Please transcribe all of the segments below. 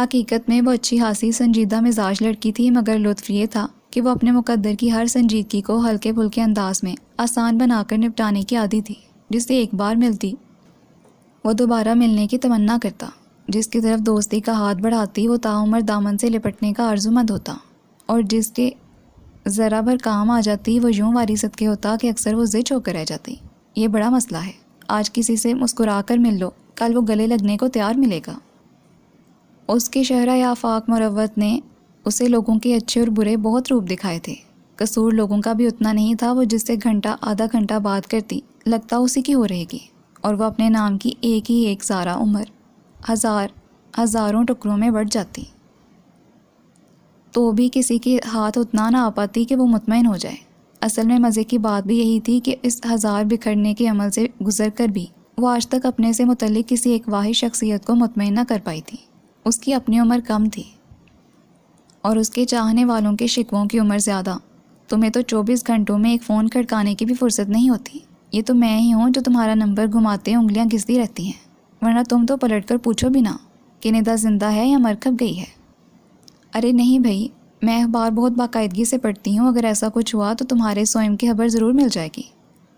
حقیقت میں وہ اچھی خاصی سنجیدہ مزاج لڑکی تھی، مگر لطف یہ تھا کہ وہ اپنے مقدر کی ہر سنجیدگی کو ہلکے پھلکے انداز میں آسان بنا کر نپٹانے کی عادی تھی۔ جس سے ایک بار ملتی وہ دوبارہ ملنے کی تمنا کرتا، جس کی طرف دوستی کا ہاتھ بڑھاتی وہ تاعمر دامن سے لپٹنے کا آرزومند ہوتا، اور جس کے ذرا بھر کام آ جاتی وہ یوں واری صدقے ہوتا کہ اکثر وہ زچ ہو کر رہ جاتی۔ یہ بڑا مسئلہ ہے، آج کسی سے مسکرا کر مل لو، کل وہ گلے لگنے کو تیار ملے گا۔ اس کے شہرہ آفاق مروت نے اسے لوگوں کے اچھے اور برے بہت روپ دکھائے تھے۔ قصور لوگوں کا بھی اتنا نہیں تھا، وہ جس سے گھنٹہ آدھا گھنٹہ بات کرتی لگتا اسی کی ہو رہے گی، اور وہ اپنے نام کی ایک ہی ایک سارا عمر ہزاروں ٹکڑوں میں بڑھ جاتی، تو بھی کسی کے ہاتھ اتنا نہ آ پاتی کہ وہ مطمئن ہو جائے۔ اصل میں مزے کی بات بھی یہی تھی کہ اس ہزار بکھرنے کے عمل سے گزر کر بھی وہ آج تک اپنے سے متعلق کسی ایک واحد شخصیت کو مطمئن نہ کر پائی تھی۔ اس کی اپنی عمر کم تھی اور اس کے چاہنے والوں کے شکووں کی عمر زیادہ۔ تمہیں تو 24 گھنٹوں میں ایک فون کھڑکانے کی بھی فرصت نہیں ہوتی۔ یہ تو میں ہی ہوں جو تمہارا نمبر گھماتے انگلیاں گھستی رہتی ہیں، ورنہ تم تو پلٹ کر پوچھو بھی نہ کہ ندا زندہ ہے یا مر کب گئی ہے۔ ارے نہیں بھائی، میں اخبار بہت باقاعدگی سے پڑھتی ہوں، اگر ایسا کچھ ہوا تو تمہارے سوئم کی خبر ضرور مل جائے گی۔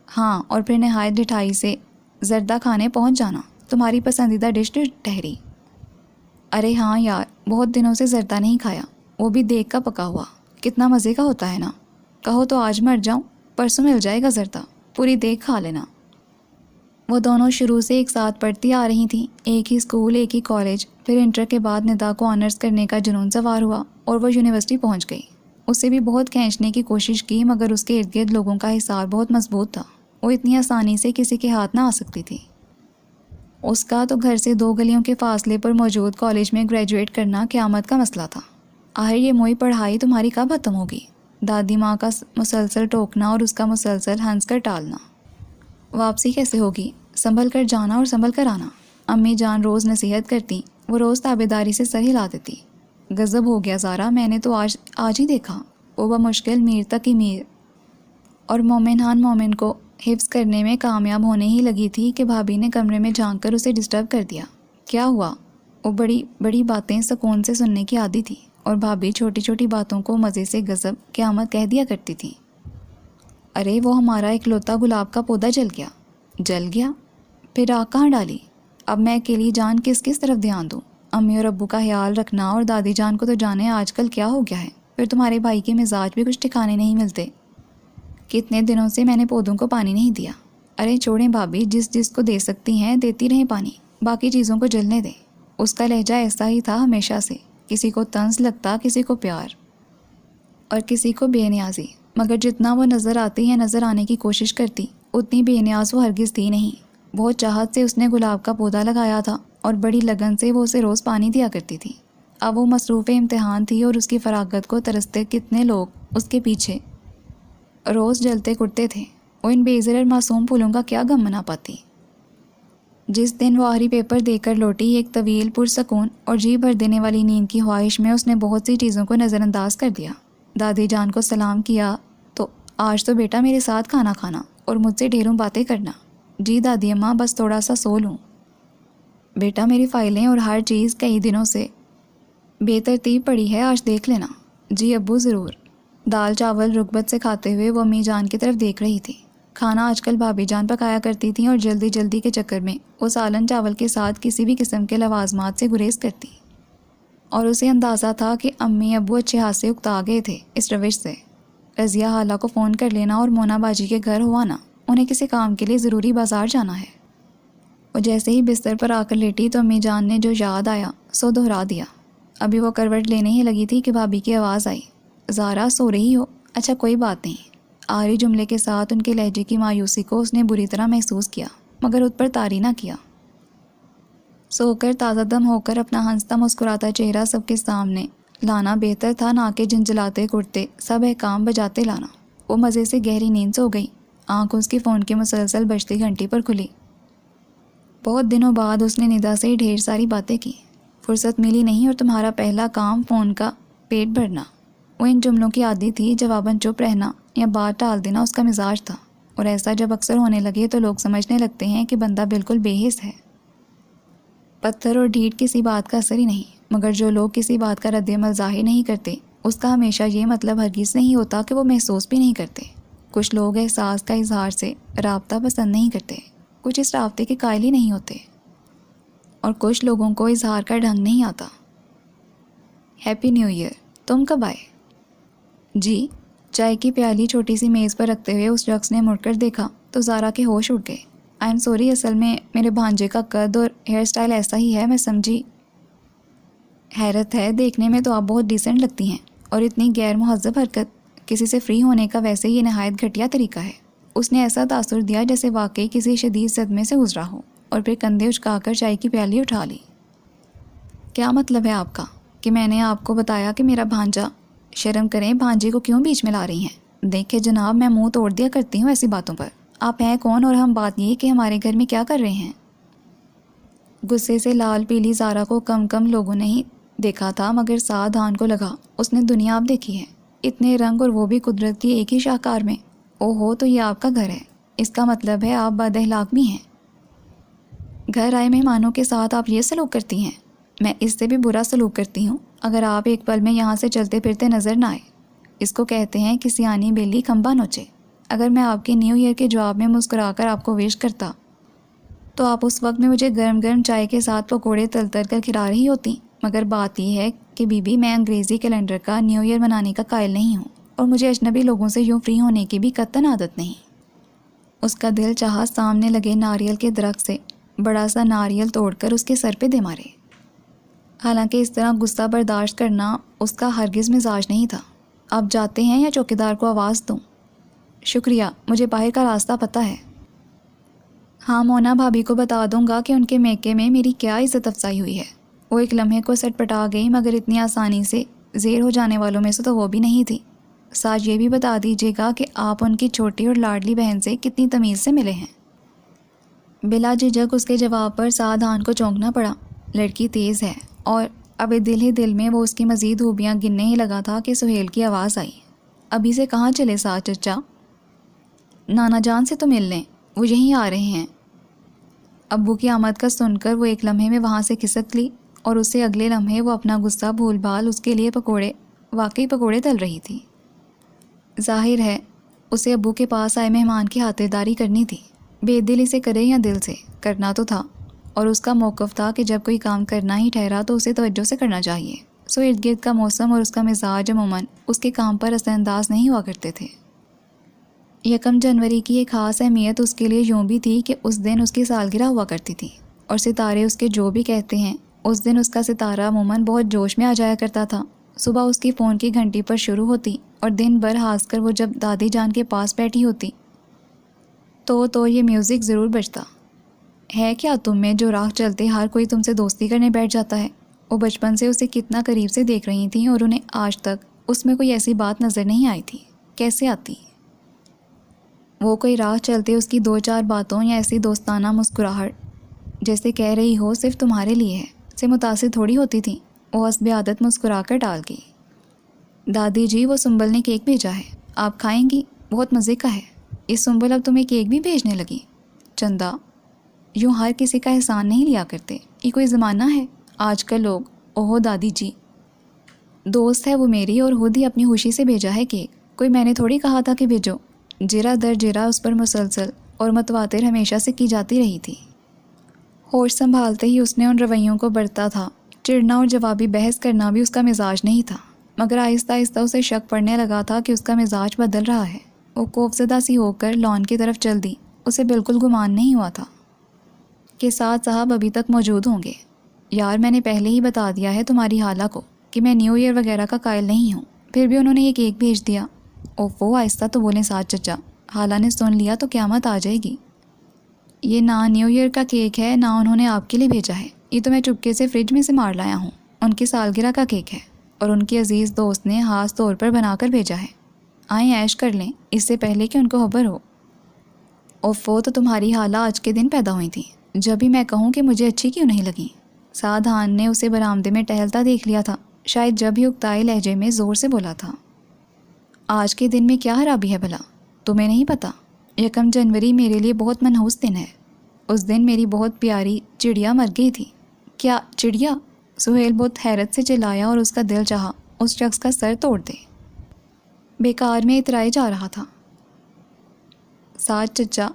ہاں، اور پھر نہایت ڈٹھائی سے زردہ کھانے پہنچ جانا، تمہاری پسندیدہ ڈش ٹہری۔ ارے ہاں یار، بہت دنوں سے زردہ نہیں کھایا، وہ بھی دیگ کا پکا ہوا، کتنا مزے کا ہوتا ہے نا۔ کہو تو آج مر جاؤں، پرسوں مل جائے گا زردہ، پوری دیگ کھا لینا۔ وہ دونوں شروع سے ایک ساتھ پڑھتی آ رہی تھیں، ایک ہی اسکول، ایک ہی کالج۔ پھر انٹر کے بعد ندا کو آنرس کرنے کا جنون سوار ہوا اور وہ یونیورسٹی پہنچ گئی۔ اسے بھی بہت کھینچنے کی کوشش کی، مگر اس کے ارد گرد لوگوں کا حصار بہت مضبوط تھا، وہ اتنی آسانی سے کسی کے ہاتھ نہ آ سکتی تھی۔ اس کا تو گھر سے 2 گلیوں کے فاصلے پر موجود کالج میں گریجویٹ کرنا قیامت کا مسئلہ تھا۔ آخر یہ موئی پڑھائی تمہاری کب ختم ہوگی؟ دادی ماں کا مسلسل ٹوکنا اور اس کا مسلسل ہنس کر ٹالنا۔ واپسی کیسے ہوگی؟ سنبھل کر جانا اور سنبھل کر آنا۔ امی جان روز نصیحت کرتی، وہ روز تابعداری سے سر ہلا دیتی۔ غضب ہو گیا زارا، میں نے تو آج ہی دیکھا، وہ بمشکل میر تک ہی میر اور مومن ہان مومن کو حفظ کرنے میں کامیاب ہونے ہی لگی تھی کہ بھابھی نے کمرے میں جھانک کر اسے ڈسٹرب کر دیا۔ کیا ہوا؟ وہ بڑی بڑی باتیں سکون سے سننے کی عادی تھی، اور بھابھی چھوٹی چھوٹی باتوں کو مزے سے غضب قیامت کہہ دیا کرتی تھی۔ ارے وہ ہمارا اکلوتا گلاب کا پودا جل گیا۔ جل گیا؟ پھر آگ کہاں ڈالی؟ اب میں اکیلی جان کس طرف دھیان دوں؟ امی اور ابو کا خیال رکھنا، اور دادی جان کو تو جانے آج کل کیا ہو گیا ہے۔ پھر تمہارے بھائی کے مزاج بھی کچھ ٹھکانے نہیں ملتے، کتنے دنوں سے میں نے پودوں کو پانی نہیں دیا۔ ارے چھوڑیں بھابھی، جس کو دے سکتی ہیں دیتی رہیں پانی، باقی چیزوں کو جلنے دیں۔ اس کا لہجہ ایسا ہی تھا ہمیشہ سے، کسی کو طنز لگتا، کسی کو پیار اور کسی کو بے نیازی، مگر جتنا وہ نظر آتی یا نظر آنے کی کوشش کرتی اتنی بے نیاز وہ ہرگز تھی نہیں۔ بہت چاہت سے اس نے گلاب کا پودا لگایا تھا اور بڑی لگن سے وہ اسے روز پانی دیا کرتی تھی۔ اب وہ مصروف امتحان تھی اور اس کی فراغت کو ترستے کتنے لوگ اس کے پیچھے روز جلتے کٹتے تھے، وہ ان بے ضرر معصوم پھولوں کا کیا غم منا پاتی۔ جس دن وہ آخری پیپر دے کر لوٹی، ایک طویل پرسکون اور جی بھر دینے والی نیند کی خواہش میں اس نے بہت سی چیزوں کو نظر انداز کر دیا۔ دادی جان کو سلام کیا تو آج تو بیٹا میرے ساتھ کھانا کھانا اور مجھ سے ڈھیروں باتیں کرنا۔ جی دادی اماں، بس تھوڑا سا سو لوں۔ بیٹا میری فائلیں اور ہر چیز کئی دنوں سے بے ترتیب پڑی ہے، آج دیکھ لینا۔ جی ابو ضرور۔ دال چاول رغبت سے کھاتے ہوئے وہ امی جان کی طرف دیکھ رہی تھی۔ کھانا آج کل بھابھی جان پکایا کرتی تھیں اور جلدی کے چکر میں وہ سالن چاول کے ساتھ کسی بھی قسم کے لوازمات سے گریز کرتی، اور اسے اندازہ تھا کہ امی ابو اچھے ہاتھ سے اکتا گئے تھے اس روش سے۔ رضیہ خالہ کو فون کر لینا اور مونا باجی کے گھر ہو آنا، انہیں کسی کام کے لیے ضروری بازار جانا ہے۔ وہ جیسے ہی بستر پر آ کر لیٹی تو امی جان نے جو یاد آیا سو دہرا دیا۔ ابھی وہ کروٹ لینے ہی لگی تھی کہ بھابھی کی آواز آئی، زارا سو رہی ہو؟ اچھا کوئی بات نہیں۔ آخری جملے کے ساتھ ان کے لہجے کی مایوسی کو اس نے بری طرح محسوس کیا، مگر اس پر طاری نہ کیا۔ سو کر تازہ دم ہو کر اپنا ہنستا مسکراتا چہرہ سب کے سامنے لانا بہتر تھا نہ کہ جھنجھلاتے کرتے سب احکام بجاتے لانا۔ وہ مزے سے گہری نیند سو گئی، آنکھ اس کی فون کی مسلسل بجتی گھنٹی پر کھلی۔ بہت دنوں بعد اس نے ندا سے ڈھیر ساری باتیں کی۔ فرصت ملی نہیں اور تمہارا پہلا کام فون کا پیٹ بھرنا۔ وہ ان جملوں کی عادی تھی، جواباً چپ رہنا یا بات ٹال دینا اس کا مزاج تھا، اور ایسا جب اکثر ہونے لگے تو لوگ سمجھنے لگتے ہیں کہ بندہ بالکل بے حس ہے۔ پتھر اور ڈھیٹ کسی بات کا اثر ہی نہیں، مگر جو لوگ کسی بات کا رد عمل ظاہر نہیں کرتے اس کا ہمیشہ یہ مطلب ہرگز نہیں ہوتا کہ وہ محسوس بھی نہیں کرتے۔ کچھ لوگ احساس کا اظہار سے رابطہ پسند نہیں کرتے، کچھ اس رابطے کے قائل ہی نہیں ہوتے، اور کچھ لوگوں کو اظہار کا ڈھنگ نہیں آتا۔ Happy new year. تم کب آئے؟ جی۔ چائے کی پیالی چھوٹی سی میز پر رکھتے ہوئے اس شخص نے مڑ کر دیکھا تو زارا کے ہوش اڑ گئے۔ آئی ایم سوری، اصل میں میرے بھانجے کا قد اور ہیئر سٹائل ایسا ہی ہے، میں سمجھی۔ حیرت ہے، دیکھنے میں تو آپ بہت ڈیسنٹ لگتی ہیں، اور اتنی غیر مہذب حرکت کسی سے فری ہونے کا ویسے یہ نہایت گھٹیا طریقہ ہے۔ اس نے ایسا تاثر دیا جیسے واقعی کسی شدید صدمے سے گزرا ہو، اور پھر کندھے اچکا کر چائے کی پیالی اٹھا لی۔ کیا مطلب ہے آپ کا کہ میں نے آپ کو بتایا کہ میرا بھانجا؟ شرم کریں، بھانجے کو کیوں بیچ میں لا رہی ہیں؟ دیکھیں جناب، میں منہ توڑ دیا کرتی ہوں ایسی باتوں پر۔ آپ ہیں کون اور ہم بات یہ کہ ہمارے گھر میں کیا کر رہے ہیں؟ غصے سے لال پیلی زارا کو کم لوگوں نے ہی دیکھا تھا، مگر سعدان کو لگا اس نے دنیا اب دیکھی ہے، اتنے رنگ، اور وہ بھی قدرت کی ایک ہی شاہکار میں۔ او ہو، تو یہ آپ کا گھر ہے، اس کا مطلب ہے آپ بد اخلاق بھی ہیں۔ گھر آئے مہمانوں کے ساتھ آپ یہ سلوک کرتی ہیں؟ میں اس سے بھی برا سلوک کرتی ہوں اگر آپ ایک پل میں یہاں سے چلتے پھرتے نظر نہ آئے۔ اس کو کہتے ہیں کہ سیانی بلی کھمبا نوچے۔ اگر میں آپ کے نیو ایئر کے جواب میں مسکرا کر آپ کو وش کرتا تو آپ اس وقت میں مجھے گرم گرم چائے کے ساتھ پکوڑے تل کر کھلا رہی ہوتی، مگر بات یہ ہے کہ بی بی، میں انگریزی کیلنڈر کا نیو ایئر منانے کا قائل نہیں ہوں، اور مجھے اجنبی لوگوں سے یوں فری ہونے کی بھی قطعاً عادت نہیں۔ اس کا دل چاہا سامنے لگے ناریل کے درخت سے بڑا سا ناریل توڑ کر اس کے سر پہ دے مارے، حالانکہ اس طرح غصہ برداشت کرنا اس کا ہرگز مزاج نہیں تھا۔ آپ جاتے ہیں یا چوکیدار کو آواز دوں؟ شکریہ، مجھے باہر کا راستہ پتہ ہے۔ ہاں، مونا بھابھی کو بتا دوں گا کہ ان کے میکے میں میری کیا عزت افزائی ہوئی ہے۔ وہ ایک لمحے کو سٹ پٹا گئی، مگر اتنی آسانی سے زیر ہو جانے والوں میں سے تو وہ بھی نہیں تھی۔ ساتھ یہ بھی بتا دیجیے گا کہ آپ ان کی چھوٹی اور لاڈلی بہن سے کتنی تمیز سے ملے ہیں۔ بلا جھجک اس کے جواب پر سعدان کو چونکنا پڑا۔ لڑکی تیز ہے، اور اب دل ہی دل میں وہ اس کی مزید خوبیاں گننے ہی لگا تھا کہ سہیل کی آواز آئی۔ ابھی سے کہاں چلے سعد چچا؟ نانا جان سے تو مل لیں، وہ یہیں آ رہے ہیں۔ ابو کی آمد کا سن کر وہ ایک لمحے میں وہاں سے کھسک لی، اور اسے اگلے لمحے وہ اپنا غصہ بھول بھال اس کے لیے واقعی پکوڑے تل رہی تھی۔ ظاہر ہے اسے ابو کے پاس آئے مہمان کی خاطرداری کرنی تھی، بے دلی سے کرے یا دل سے، کرنا تو تھا، اور اس کا موقف تھا کہ جب کوئی کام کرنا ہی ٹھہرا تو اسے توجہ سے کرنا چاہیے۔ سو ارد گرد کا موسم اور اس کا مزاج عموماً اس کے کام پر اثر انداز نہیں ہوا کرتے تھے۔ 1 جنوری کی ایک خاص اہمیت اس کے لیے یوں بھی تھی کہ اس دن اس کی سالگرہ ہوا کرتی تھی، اور ستارے اس کے جو بھی کہتے ہیں، اس دن اس کا ستارہ عموماً بہت جوش میں آ جایا کرتا تھا۔ صبح اس کی فون کی گھنٹی پر شروع ہوتی، اور دن بھر ہانس کر وہ جب دادی جان کے پاس بیٹھی ہوتی تو یہ میوزک ضرور بجتا۔ ہے کیا تم میں جو راہ چلتے ہر کوئی تم سے دوستی کرنے بیٹھ جاتا ہے؟ وہ بچپن سے اسے کتنا قریب سے دیکھ رہی تھیں، اور انہیں آج تک اس میں کوئی ایسی بات نظر نہیں آئی تھی۔ کیسے آتی؟ وہ کوئی راہ چلتے اس کی 2-4 باتوں یا ایسی دوستانہ مسکراہٹ جیسے کہہ رہی ہو صرف تمہارے لیے ہے سے متاثر تھوڑی ہوتی تھیں۔ وہ حسب عادت مسکرا کر ڈال گئی۔ دادی جی، وہ سنبل نے کیک بھیجا ہے، آپ کھائیں گی؟ بہت مزے کا ہے۔ یہ سنبل اب تمہیں کیک بھی بھیجنے لگی؟ چندہ، یوں ہر کسی کا احسان نہیں لیا کرتے، یہ کوئی زمانہ ہے؟ آج کل لوگ، اوہو دادی جی، دوست ہے وہ میری، اور خود ہی اپنی خوشی سے بھیجا ہے کیک، کوئی میں نے تھوڑی کہا تھا کہ بھیجو۔ جرا در جرا اس پر مسلسل اور متواتر ہمیشہ سے کی جاتی رہی تھی۔ ہوش سنبھالتے ہی اس نے ان رویوں کو برتا تھا۔ چڑنا اور جوابی بحث کرنا بھی اس کا مزاج نہیں تھا، مگر آہستہ آہستہ اسے شک پڑنے لگا تھا کہ اس کا مزاج بدل رہا ہے۔ وہ خوفزدہ سی ہو کر لان کی طرف چل دی۔ اسے بالکل گمان نہیں ہوا تھا کہ سعد صاحب ابھی تک موجود ہوں گے۔ یار، میں نے پہلے ہی بتا دیا ہے تمہاری خالہ کو کہ میں نیو ایئر وغیرہ کا قائل نہیں ہوں، پھر بھی انہوں نے یہ کیک بھیج دیا۔ اوفو، آہستہ تو بولیں سعد چچا، خالہ نے سن لیا تو قیامت آ جائے گی۔ یہ نہ نیو ایئر کا کیک ہے، نہ انہوں نے آپ کے لیے بھیجا ہے، یہ تو میں چپکے سے فریج میں سے مار لایا ہوں۔ ان کی سالگرہ کا کیک ہے، اور ان کی عزیز دوست نے خاص طور پر بنا کر بھیجا ہے۔ آئیں عیش کر لیں اس سے پہلے کہ ان کو خبر ہو۔ اوفو، تو تمہاری خالہ آج کے دن پیدا ہوئی تھی، جب بھی میں کہوں کہ مجھے اچھی کیوں نہیں لگی۔ سعدان نے اسے برآمدے میں ٹہلتا دیکھ لیا تھا، شاید جب ہی اکتائے لہجے میں زور سے بولا تھا۔ آج کے دن میں کیا خرابی ہے بھلا؟ تمہیں نہیں پتہ؟ 1 جنوری میرے لیے بہت منحوس دن ہے۔ اس دن میری بہت پیاری چڑیا مر گئی تھی۔ کیا چڑیا؟ سہیل بہت حیرت سے چلایا اور اس کا دل چاہا اس شخص کا سر توڑ دے۔ بیکار میں اترائے جا رہا تھا۔ ساتھ چچا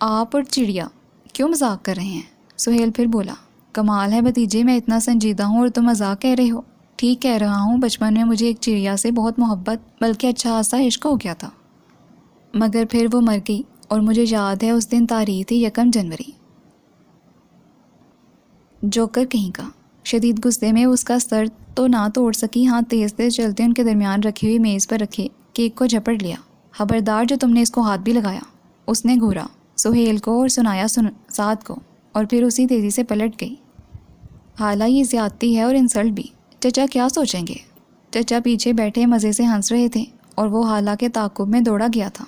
آپ اور چڑیا کیوں مذاق کر رہے ہیں؟ سہیل پھر بولا۔ کمال ہے بھتیجے، میں اتنا سنجیدہ ہوں اور تم مذاق کہہ رہے ہو۔ ٹھیک کہہ رہا ہوں، بچپن میں مجھے ایک چڑیا سے بہت محبت بلکہ اچھا خاصا عشق ہو گیا تھا، مگر پھر وہ مر گئی اور مجھے یاد ہے اس دن تاریخ تھی 1 جنوری۔ جوکر کہیں کا۔ شدید غصے میں اس کا سر تو نہ توڑ سکی، ہاں تیز تیز چلتے ان کے درمیان رکھی ہوئی میز پر رکھے کیک کو جھپٹ لیا۔ خبردار جو تم نے اس کو ہاتھ بھی لگایا۔ اس نے گھورا سہیل کو اور سنایا سعد کو، اور پھر اسی تیزی سے پلٹ گئی۔ حالہ یہ زیادتی ہے اور انسلٹ بھی، چچا کیا سوچیں گے؟ چچا پیچھے بیٹھے مزے سے ہنس رہے تھے اور وہ حالہ کے تعاقب میں دوڑا گیا تھا۔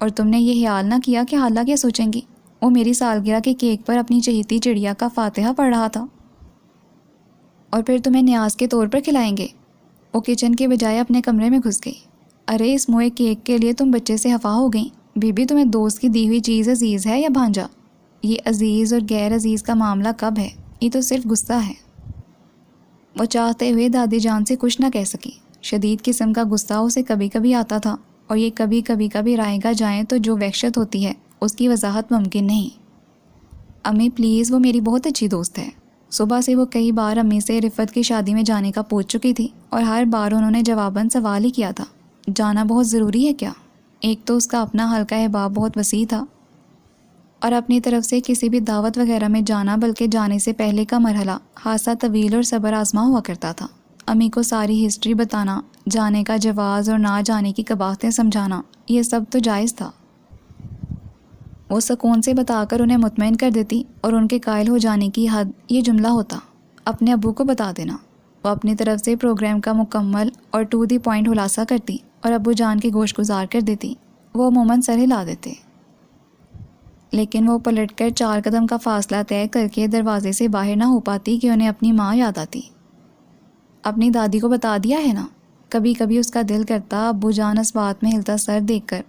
اور تم نے یہ خیال نہ کیا کہ حالہ کیا سوچیں گی؟ وہ میری سالگرہ کے کیک پر اپنی چہیتی چڑیا کا فاتحہ پڑھ رہا تھا، اور پھر تمہیں نیاز کے طور پر کھلائیں گے۔ وہ کچن کے بجائے اپنے کمرے میں گھس گئی۔ ارے اس موئے کیک کے لیے تم بچے سے خفا ہو گئیں؟ بی بی تمہیں دوست کی دی ہوئی چیز عزیز ہے یا بھانجا؟ یہ عزیز اور غیر عزیز کا معاملہ کب ہے؟ یہ تو صرف غصہ ہے۔ وہ چاہتے ہوئے دادی جان سے کچھ نہ کہہ سکی۔ شدید قسم کا غصہ اسے کبھی کبھی آتا تھا، اور یہ کبھی رائے گا جائیں تو جو وحشت ہوتی ہے اس کی وضاحت ممکن نہیں۔ امی پلیز، وہ میری بہت اچھی دوست ہے۔ صبح سے وہ کئی بار امی سے رفت کی شادی میں جانے کا پوچھ چکی تھی، اور ہر بار انہوں نے جواباً سوال ہی کیا تھا، جانا بہت ضروری ہے کیا؟ ایک تو اس کا اپنا حلقہ احباب بہت وسیع تھا، اور اپنی طرف سے کسی بھی دعوت وغیرہ میں جانا بلکہ جانے سے پہلے کا مرحلہ خاصا طویل اور صبر آزما ہوا کرتا تھا۔ امی کو ساری ہسٹری بتانا، جانے کا جواز اور نہ جانے کی قباحتیں سمجھانا، یہ سب تو جائز تھا۔ وہ سکون سے بتا کر انہیں مطمئن کر دیتی، اور ان کے قائل ہو جانے کی حد یہ جملہ ہوتا، اپنے ابو کو بتا دینا۔ وہ اپنی طرف سے پروگرام کا مکمل اور ٹو دی پوائنٹ خلاصہ کرتی اور ابو جان کے گوش گزار کر دیتی۔ وہ عموماً سر ہلا دیتے، لیکن وہ پلٹ کر 4 قدم کا فاصلہ طے کر کے دروازے سے باہر نہ ہو پاتی کہ انہیں اپنی ماں یاد آتی۔ اپنی دادی کو بتا دیا ہے نا؟ کبھی کبھی اس کا دل کرتا ابو جان اس بات میں ہلتا سر دیکھ کر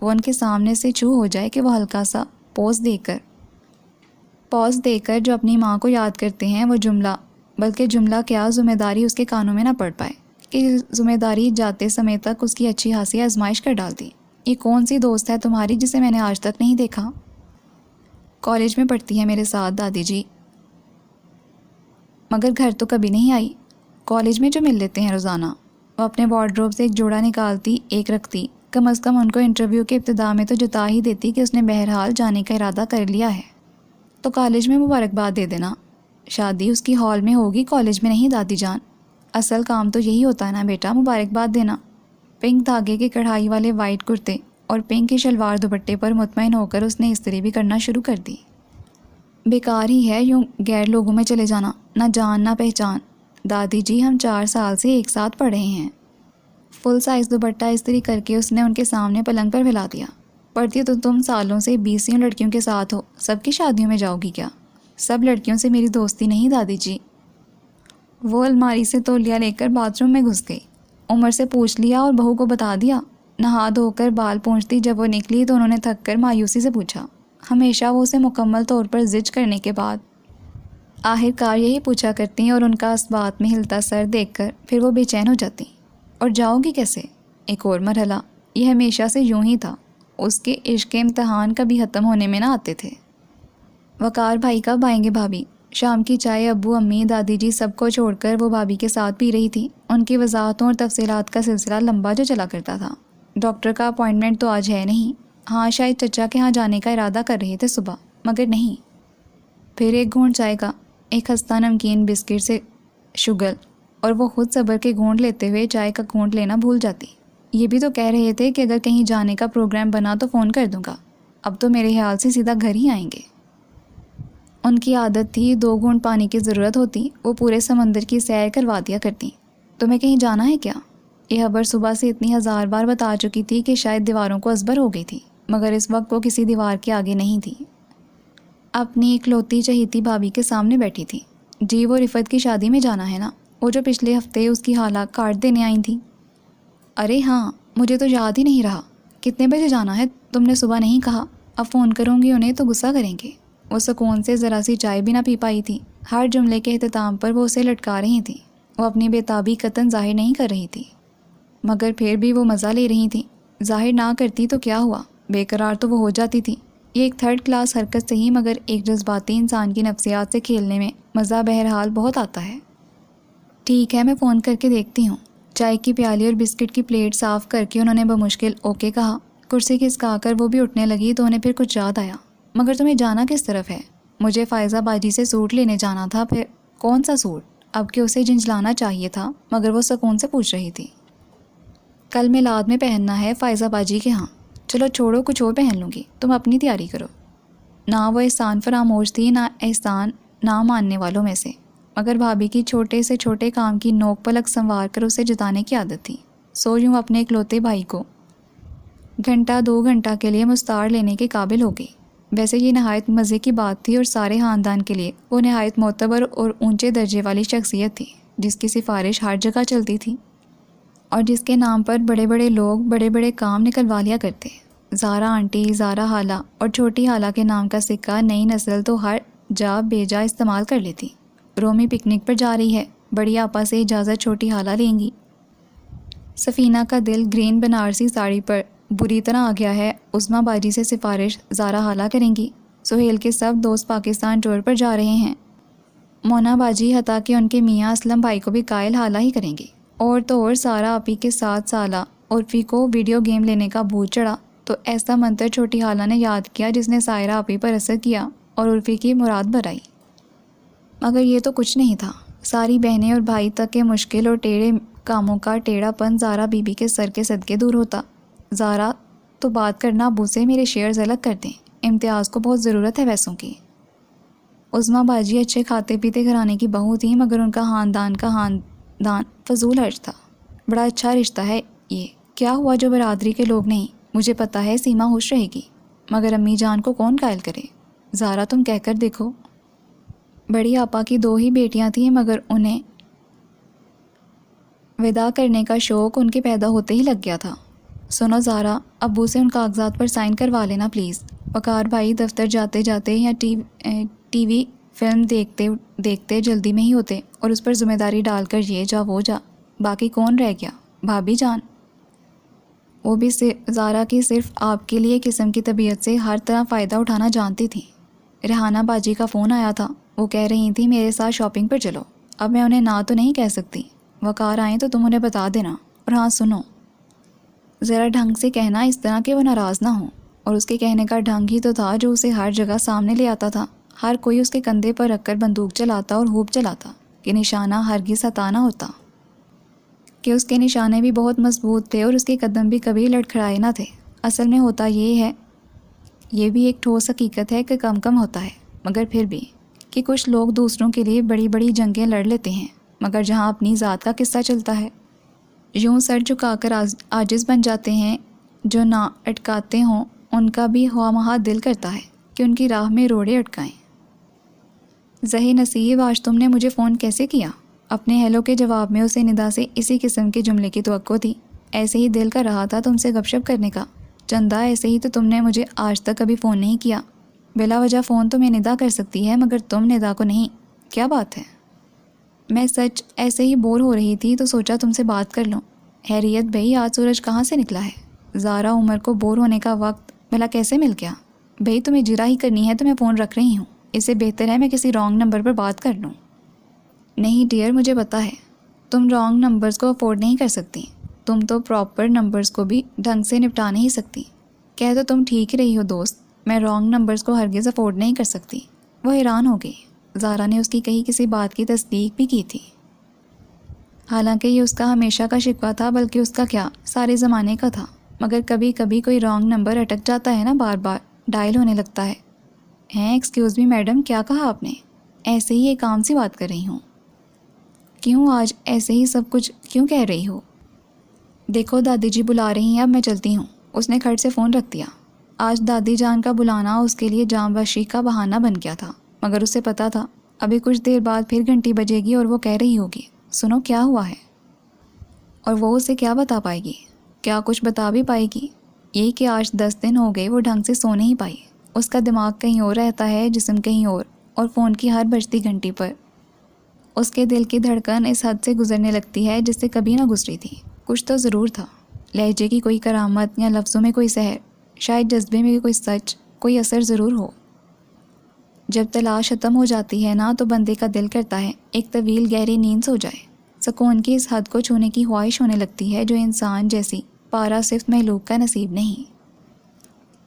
وہ ان کے سامنے سے چھو ہو جائے کہ وہ ہلکا سا پوز دے کر جو اپنی ماں کو یاد کرتے ہیں وہ جملہ، بلکہ جملہ کیا ذمہ داری اس کے کانوں میں نہ پڑ پائے، کہ ذمہ داری جاتے سمے تک اس کی اچھی خاصی آزمائش کر ڈالتی۔ یہ کون سی دوست ہے تمہاری جسے میں نے آج تک نہیں دیکھا؟ کالج میں پڑھتی ہے میرے ساتھ دادی جی، مگر گھر تو کبھی نہیں آئی۔ کالج میں جو مل لیتے ہیں روزانہ۔ وہ اپنے وارڈروب سے ایک جوڑا نکالتی، ایک رکھتی، کم از کم ان کو انٹرویو کے ابتدا میں تو جتا ہی دیتی کہ اس نے بہرحال جانے کا ارادہ کر لیا ہے۔ تو کالج میں مبارکباد دے دینا۔ شادی اس کی ہال میں ہوگی، کالج میں نہیں دادی جان۔ اصل کام تو یہی ہوتا ہے نا بیٹا، مبارکباد دینا۔ پنک دھاگے کے کڑھائی والے وائٹ کرتے اور پنک کے شلوار دوپٹے پر مطمئن ہو کر اس نے استری بھی کرنا شروع کر دی۔ بیکار ہی ہے یوں غیر لوگوں میں چلے جانا، نہ جان نہ پہچان۔ دادی جی ہم 4 سال سے ایک ساتھ پڑھ رہے ہیں۔ فل سائز دوپٹہ استری کر کے اس نے ان کے سامنے پلنگ پر پھیلا دیا۔ پڑھتی تو تم سالوں سے 20 لڑکیوں کے ساتھ ہو، سب کی شادیوں میں جاؤ گی کیا؟ سب لڑکیوں سے میری دوستی نہیں دادی جی۔ وہ الماری سے تولیہ لے کر باتھ روم میں گھس گئی۔ عمر سے پوچھ لیا اور بہو کو بتا دیا۔ نہا دھو کر بال پونچھتی جب وہ نکلی تو انہوں نے تھک کر مایوسی سے پوچھا۔ ہمیشہ وہ اسے مکمل طور پر زج کرنے کے بعد آخر کار یہی پوچھا کرتی اور ان کا اس بات میں ہلتا سر دیکھ کر پھر وہ بے چین ہو جاتی۔ اور جاؤ گی کیسے؟ ایک اور مرحلہ۔ یہ ہمیشہ سے یوں ہی تھا، اس کے عشق کے امتحان کبھی ختم ہونے میں نہ آتے تھے۔ وقار بھائی کب آئیں گے بھابھی؟ شام کی چائے ابو امی دادی جی سب کو چھوڑ کر وہ بھابھی کے ساتھ پی رہی تھی۔ ان کی وضاحتوں اور تفصیلات کا سلسلہ لمبا جو چلا کرتا تھا۔ ڈاکٹر کا اپوائنٹمنٹ تو آج ہے نہیں، ہاں شاید چچا کے ہاں جانے کا ارادہ کر رہے تھے صبح، مگر نہیں۔ پھر ایک گھونٹ چائے کا، ایک خستہ نمکین بسکٹ سے شگل، اور وہ خود صبر کے گھونٹ لیتے ہوئے چائے کا گھونٹ لینا بھول جاتی۔ یہ بھی تو کہہ رہے تھے کہ اگر کہیں جانے کا پروگرام بنا تو فون کر دوں گا، اب تو میرے خیال سے سیدھا گھر ہی آئیں گے۔ ان کی عادت تھی 2 گھونٹ پانی کی ضرورت ہوتی وہ پورے سمندر کی سیر کروا دیا کرتی۔ تمہیں کہیں جانا ہے کیا؟ یہ خبر صبح سے اتنی 1000 بار بتا چکی تھی کہ شاید دیواروں کو ازبر ہو گئی تھی، مگر اس وقت وہ کسی دیوار کے آگے نہیں تھی، اپنی اکلوتی چہیتی بھابھی کے سامنے بیٹھی تھی۔ جی وہ رفت کی شادی میں جانا ہے نا، وہ جو پچھلے ہفتے اس کی خالہ کارڈ دینے آئی تھی۔ ارے ہاں، مجھے تو یاد ہی نہیں رہا۔ کتنے بجے جانا ہے؟ تم نے صبح نہیں کہا۔ اب فون کروں گی انہیں تو غصہ کریں گے۔ وہ سکون سے ذرا سی چائے بھی نہ پی پائی تھی، ہر جملے کے اختتام پر وہ اسے لٹکا رہی تھیں۔ وہ اپنی بے تابی قطعاً ظاہر نہیں کر رہی تھی، مگر پھر بھی وہ مزہ لے رہی تھیں۔ ظاہر نہ کرتی تو کیا ہوا، بے قرار تو وہ ہو جاتی تھی۔ یہ ایک تھرڈ کلاس حرکت صحیح، مگر ایک جذباتی انسان کی نفسیات سے کھیلنے میں مزہ بہرحال بہت آتا ہے۔ ٹھیک ہے، میں فون کر کے دیکھتی ہوں۔ چائے کی پیالی اور بسکٹ کی پلیٹ صاف کر کے انہوں نے بمشکل اوکے کہا۔ کرسی کھسکا کر وہ بھی اٹھنے لگی تو انہیں پھر کچھ یاد آیا۔ مگر تمہیں جانا کس طرف ہے؟ مجھے فائزہ باجی سے سوٹ لینے جانا تھا۔ پھر کون سا سوٹ؟ اب کہ اسے جھنجھلانا چاہیے تھا، مگر وہ سکون سے پوچھ رہی تھی۔ کل میلاد میں پہننا ہے فائزہ باجی کے ہاں۔ چلو چھوڑو، کچھ اور پہن لوں گی، تم اپنی تیاری کرو۔ نہ وہ احسان فراموش تھی، نہ احسان نہ ماننے والوں میں سے، مگر بھابھی کی چھوٹے سے چھوٹے کام کی نوک پلک سنوار کر اسے جتانے کی عادت تھی۔ سو یوں اپنے اکلوتے بھائی کو گھنٹہ 2 گھنٹہ کے لیے مستعار لینے کے قابل ہو گئی۔ ویسے یہ نہایت مزے کی بات تھی اور سارے خاندان کے لیے وہ نہایت معتبر اور اونچے درجے والی شخصیت تھی، جس کی سفارش ہر جگہ چلتی تھی اور جس کے نام پر بڑے بڑے لوگ بڑے بڑے کام نکلوا لیا کرتے۔ زارا آنٹی، زارا خالہ اور چھوٹی خالہ کے نام کا سکہ نئی نسل تو ہر جا بے جا استعمال کر لیتی۔ رومی پکنک پر جا رہی ہے، بڑی آپا سے اجازت چھوٹی خالہ لیں گی۔ سفینہ کا دل گرین بنارسی ساڑی پر بری طرح آ گیا ہے، عظمیٰ باجی سے سفارش زارا خالہ کریں گی۔ سہیل کے سب دوست پاکستان ٹور پر جا رہے ہیں، مونا باجی حتیٰ کہ ان کے میاں اسلم بھائی کو بھی قائل خالہ ہی کریں گی۔ اور تو اور سارا آپی کے 7 سالہ عرفی کو ویڈیو گیم لینے کا بھوت چڑھا تو ایسا منتر چھوٹی خالہ نے یاد کیا جس نے سائرہ آپی پر اثر کیا اور عرفی کی مراد بھرائی۔ مگر یہ تو کچھ نہیں تھا۔ ساری بہنیں اور بھائی تک کے مشکل اور ٹیڑھے کاموں کا ٹیڑھا پن زارا بی بی کے سر کے صدقے دور ہوتا۔ زارا تو بات کرنا ابو سے میرے شیئرز الگ کر دیں، امتیاز کو بہت ضرورت ہے ویسوں کی۔ عظمیٰ باجی اچھے کھاتے پیتے گھرانے کی بہو تھیں، مگر ان کا خاندان فضول حرج تھا۔ بڑا اچھا رشتہ ہے یہ، کیا ہوا جو برادری کے لوگ نہیں؟ مجھے پتہ ہے سیما خوش رہے گی، مگر امی جان کو کون قائل کرے؟ زارا تم کہہ کر دیکھو۔ بڑی آپا کی 2 ہی بیٹیاں تھیں، مگر انہیں وداع کرنے کا شوق ان کے پیدا ہوتے ہی لگ گیا تھا۔ سنو زارا، ابو سے ان کاغذات پر سائن کروا لینا پلیز۔ وقار بھائی دفتر جاتے جاتے یا ٹی وی فلم دیکھتے جلدی میں ہی ہوتے اور اس پر ذمہ داری ڈال کر یہ جا وہ جا۔ باقی کون رہ گیا؟ بھابھی جان، وہ بھی زارا کی صرف آپ کے لیے قسم کی طبیعت سے ہر طرح فائدہ اٹھانا جانتی تھیں۔ ریحانہ باجی کا فون آیا تھا، وہ کہہ رہی تھیں میرے ساتھ شاپنگ پر چلو۔ اب میں انہیں نہ تو نہیں کہہ سکتی، وقار آئیں تو تم انہیں بتا دینا۔ اور ہاں سنو، ذرا ڈھنگ سے کہنا، اس طرح کہ وہ ناراض نہ ہوں۔ اور اس کے کہنے کا ڈھنگ ہی تو تھا جو اسے ہر جگہ سامنے لے آتا تھا۔ ہر کوئی اس کے کندھے پر رکھ کر بندوق چلاتا اور خوب چلاتا کہ نشانہ ہرگز ہٹانا ہوتا، کہ اس کے نشانے بھی بہت مضبوط تھے اور اس کے قدم بھی کبھی لڑکھڑائے نہ تھے۔ اصل میں ہوتا یہ ہے، یہ بھی ایک ٹھوس حقیقت ہے کہ کم کم ہوتا ہے، مگر پھر بھی، کہ کچھ لوگ دوسروں کے لیے بڑی بڑی جنگیں لڑ لیتے ہیں، مگر جہاں اپنی ذات کا قصہ چلتا ہے یوں سر جھکا کر عاجز بن جاتے ہیں۔ جو نہ اٹکاتے ہوں ان کا بھی خواہ دل کرتا ہے کہ ان کی راہ میں روڑے اٹکائیں۔ زہی نصیب، آج تم نے مجھے فون کیسے کیا؟ اپنے ہیلو کے جواب میں اسے ندا سے اسی قسم کے جملے کی توقع تھی۔ ایسے ہی دل کر رہا تھا تم سے گپ شپ کرنے کا۔ چندہ ایسے ہی تو تم نے مجھے آج تک کبھی فون نہیں کیا۔ بلا وجہ فون تو میں ندا کر سکتی ہے، مگر تم ندا کو نہیں، کیا بات ہے؟ میں سچ ایسے ہی بور ہو رہی تھی تو سوچا تم سے بات کر لوں۔ خیریت بھئی، آج سورج کہاں سے نکلا ہے؟ زارا، عمر کو بور ہونے کا وقت بھلا کیسے مل گیا؟ بھئی تمہیں جرا ہی کرنی ہے تو میں فون رکھ رہی ہوں، اس سے بہتر ہے میں کسی رانگ نمبر پر بات کر لوں۔ نہیں ڈیئر، مجھے پتہ ہے تم رانگ نمبرز کو افورڈ نہیں کر سکتی، تم تو پراپر نمبرز کو بھی ڈھنگ سے نپٹا نہیں سکتی۔ کہہ تو تم ٹھیک ہی رہی ہو دوست، میں رانگ نمبرز کو ہرگز افورڈ نہیں کر سکتی۔ وہ حیران ہو گئی۔ زارا نے اس کی کہی کسی بات کی تصدیق بھی کی تھی، حالانکہ یہ اس کا ہمیشہ کا شکوہ تھا، بلکہ اس کا کیا سارے زمانے کا تھا۔ مگر کبھی کبھی کوئی رانگ نمبر اٹک جاتا ہے نا، بار بار ڈائل ہونے لگتا ہے۔ ایکسکیوز می میڈم، کیا کہا آپ نے؟ ایسے ہی ایک عام سی بات کر رہی ہوں۔ کیوں آج ایسے ہی سب کچھ کیوں کہہ رہی ہو؟ دیکھو دادی جی بلا رہی ہیں، اب میں چلتی ہوں۔ اس نے کھٹ سے فون رکھ دیا۔ آج دادی جان کا بلانا اس کے لیے جام بخشی کا بہانہ بن گیا تھا، مگر اسے پتا تھا ابھی کچھ دیر بعد پھر گھنٹی بجے گی اور وہ کہہ رہی ہوگی سنو کیا ہوا ہے، اور وہ اسے کیا بتا پائے گی؟ کیا کچھ بتا بھی پائے گی؟ یہی کہ آج 10 دن ہو گئے وہ ڈھنگ سے سو نہیں پائی، اس کا دماغ کہیں اور رہتا ہے، جسم کہیں اور اور فون کی ہر بجتی گھنٹی پر اس کے دل کی دھڑکن اس حد سے گزرنے لگتی ہے جس سے کبھی نہ گزری تھی۔ کچھ تو ضرور تھا، لہجے کی کوئی کرامت یا لفظوں میں کوئی سحر، شاید جذبے میں کوئی سچ، کوئی اثر ضرور ہو۔ جب تلاش ختم ہو جاتی ہے نا تو بندے کا دل کرتا ہے ایک طویل گہری نیند سو جائے۔ سکون کی اس حد کو چھونے کی خواہش ہونے لگتی ہے جو انسان جیسی پارا صرف مخلوق کا نصیب نہیں۔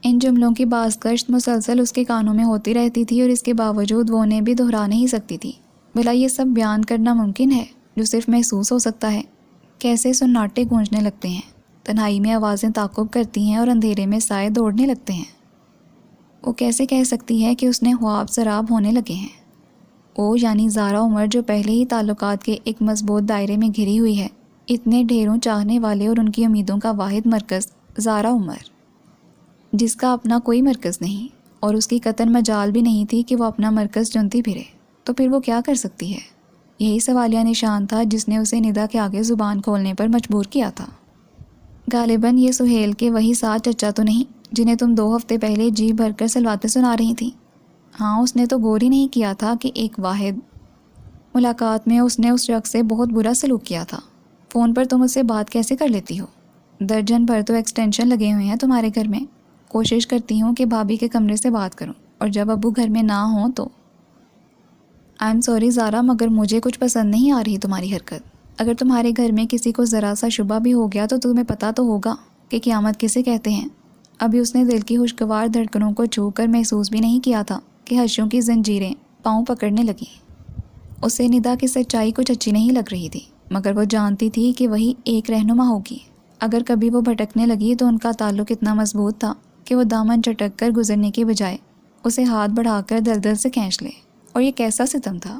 ان جملوں کی باز گشت مسلسل اس کے کانوں میں ہوتی رہتی تھی اور اس کے باوجود وہ انہیں بھی دہرا نہیں سکتی تھی۔ بھلا یہ سب بیان کرنا ممکن ہے جو صرف محسوس ہو سکتا ہے؟ کیسے سناٹے گونجنے لگتے ہیں، تنہائی میں آوازیں تعاقب کرتی ہیں اور اندھیرے میں سائے دوڑنے لگتے ہیں۔ وہ کیسے کہہ سکتی ہے کہ اس نے خواب سراب ہونے لگے ہیں؟ وہ یعنی زارا عمر جو پہلے ہی تعلقات کے ایک مضبوط دائرے میں گھری ہوئی ہے، اتنے ڈھیروں چاہنے والے اور ان کی امیدوں کا واحد مرکز زارا عمر، جس کا اپنا کوئی مرکز نہیں اور اس کی قطعاً مجال بھی نہیں تھی کہ وہ اپنا مرکز چنتی پھرے، تو پھر وہ کیا کر سکتی ہے؟ یہی سوالیہ نشان تھا جس نے اسے ندا کے آگے زبان کھولنے پر مجبور کیا تھا۔ غالباً یہ سہیل کے وہی 7 چچا تو نہیں جنہیں تم 2 ہفتے پہلے جی بھر کر سلواتیں سنا رہی تھیں؟ ہاں، اس نے تو غور ہی نہیں کیا تھا کہ ایک واحد ملاقات میں اس نے اس شخص سے بہت برا سلوک کیا تھا۔ فون پر تم اس سے بات کیسے کر لیتی ہو؟ درجن بھر تو ایکسٹینشن لگے ہوئے ہیں تمہارے گھر میں۔ کوشش کرتی ہوں کہ بھابھی کے کمرے سے بات کروں اور جب ابو گھر میں نہ ہوں تو آئی ایم سوری زارا، مگر مجھے کچھ پسند نہیں آ رہی تمہاری حرکت۔ اگر تمہارے گھر میں کسی کو ذرا سا شبہ بھی ہو گیا تو تمہیں پتہ تو ہوگا کہ قیامت کسے کہتے ہیں۔ ابھی اس نے دل کی خوشگوار دھڑکنوں کو چھو کر محسوس بھی نہیں کیا تھا کہ ہرشوں کی زنجیریں پاؤں پکڑنے لگیں۔ اسے ندا کی سچائی کچھ اچھی نہیں لگ رہی تھی، مگر وہ جانتی تھی کہ وہی ایک رہنما ہوگی۔ اگر کبھی وہ بھٹکنے لگی تو ان کا تعلق اتنا مضبوط تھا کہ وہ دامن چٹک کر گزرنے کے بجائے اسے ہاتھ بڑھا کر دلدل سے کھینچ لے۔ اور یہ کیسا ستم تھا!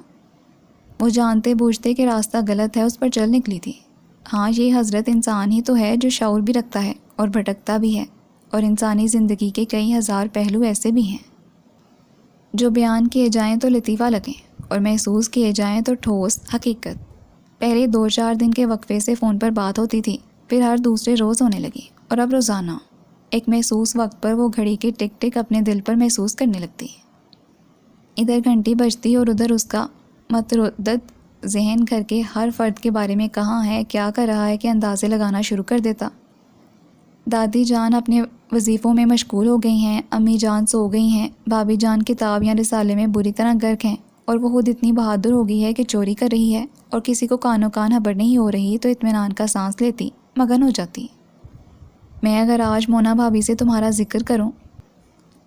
وہ جانتے بوجھتے کہ راستہ غلط ہے اس پر چل نکلی تھی۔ ہاں، یہ حضرت انسان ہی تو ہے جو شعور بھی رکھتا ہے اور بھٹکتا بھی ہے، اور انسانی زندگی کے کئی ہزار پہلو ایسے بھی ہیں جو بیان کیے جائیں تو لطیفہ لگیں اور محسوس کیے جائیں تو ٹھوس حقیقت۔ پہلے 2-4 دن کے وقفے سے فون پر بات ہوتی تھی، پھر ہر دوسرے روز ہونے لگی، اور اب روزانہ ایک محسوس وقت پر وہ گھڑی کی ٹک ٹک اپنے دل پر محسوس کرنے لگتی۔ ادھر گھنٹی بجتی اور ادھر اس کا متردد ذہن گھر کے ہر فرد کے بارے میں کہاں ہے، کیا کر رہا ہے کہ اندازے لگانا شروع کر دیتا۔ دادی جان اپنے وظیفوں میں مشغول ہو گئی ہیں، امی جان سو گئی ہیں، بھابھی جان کتاب یا رسالے میں بری طرح غرق ہیں، اور وہ خود اتنی بہادر ہو گئی ہے کہ چوری کر رہی ہے، اور کسی کو کانوں کان خبر نہیں ہو رہی تو اطمینان کا سانس لیتی مگن ہو جاتی۔ میں اگر آج مونا بھابھی سے تمہارا ذکر کروں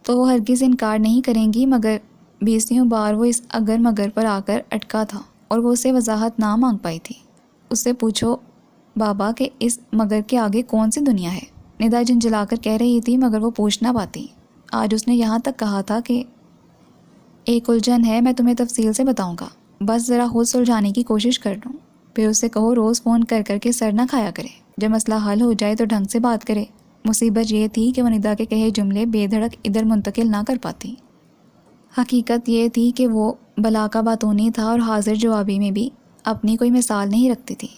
تو وہ ہرگز انکار نہیں کریں گی، مگر 20 بار وہ اس اگر مگر پر آ کر اٹکا تھا اور وہ اسے وضاحت نہ مانگ پائی تھی۔ اس سے پوچھو بابا کہ اس مگر کے آگے کون سی دنیا ہے؟ ندا جھنجھلا کر کہہ رہی تھی، مگر وہ پوچھ نہ پاتی۔ آج اس نے یہاں تک کہا تھا کہ ایک الجھن ہے، میں تمہیں تفصیل سے بتاؤں گا، بس ذرا خود سلجھانے کی کوشش کر لوں۔ پھر اس سے کہو روز فون کر کر کے سر نہ کھایا کرے، جب مسئلہ حل ہو جائے تو ڈھنگ سے بات کرے۔ مصیبت یہ تھی کہ وہ ندا کے کہے جملے بے دھڑک ادھر منتقل نہ کر پاتی۔ حقیقت یہ تھی کہ وہ بلا کا باتونی تھا اور حاضر جوابی میں بھی اپنی کوئی مثال نہیں رکھتی تھی۔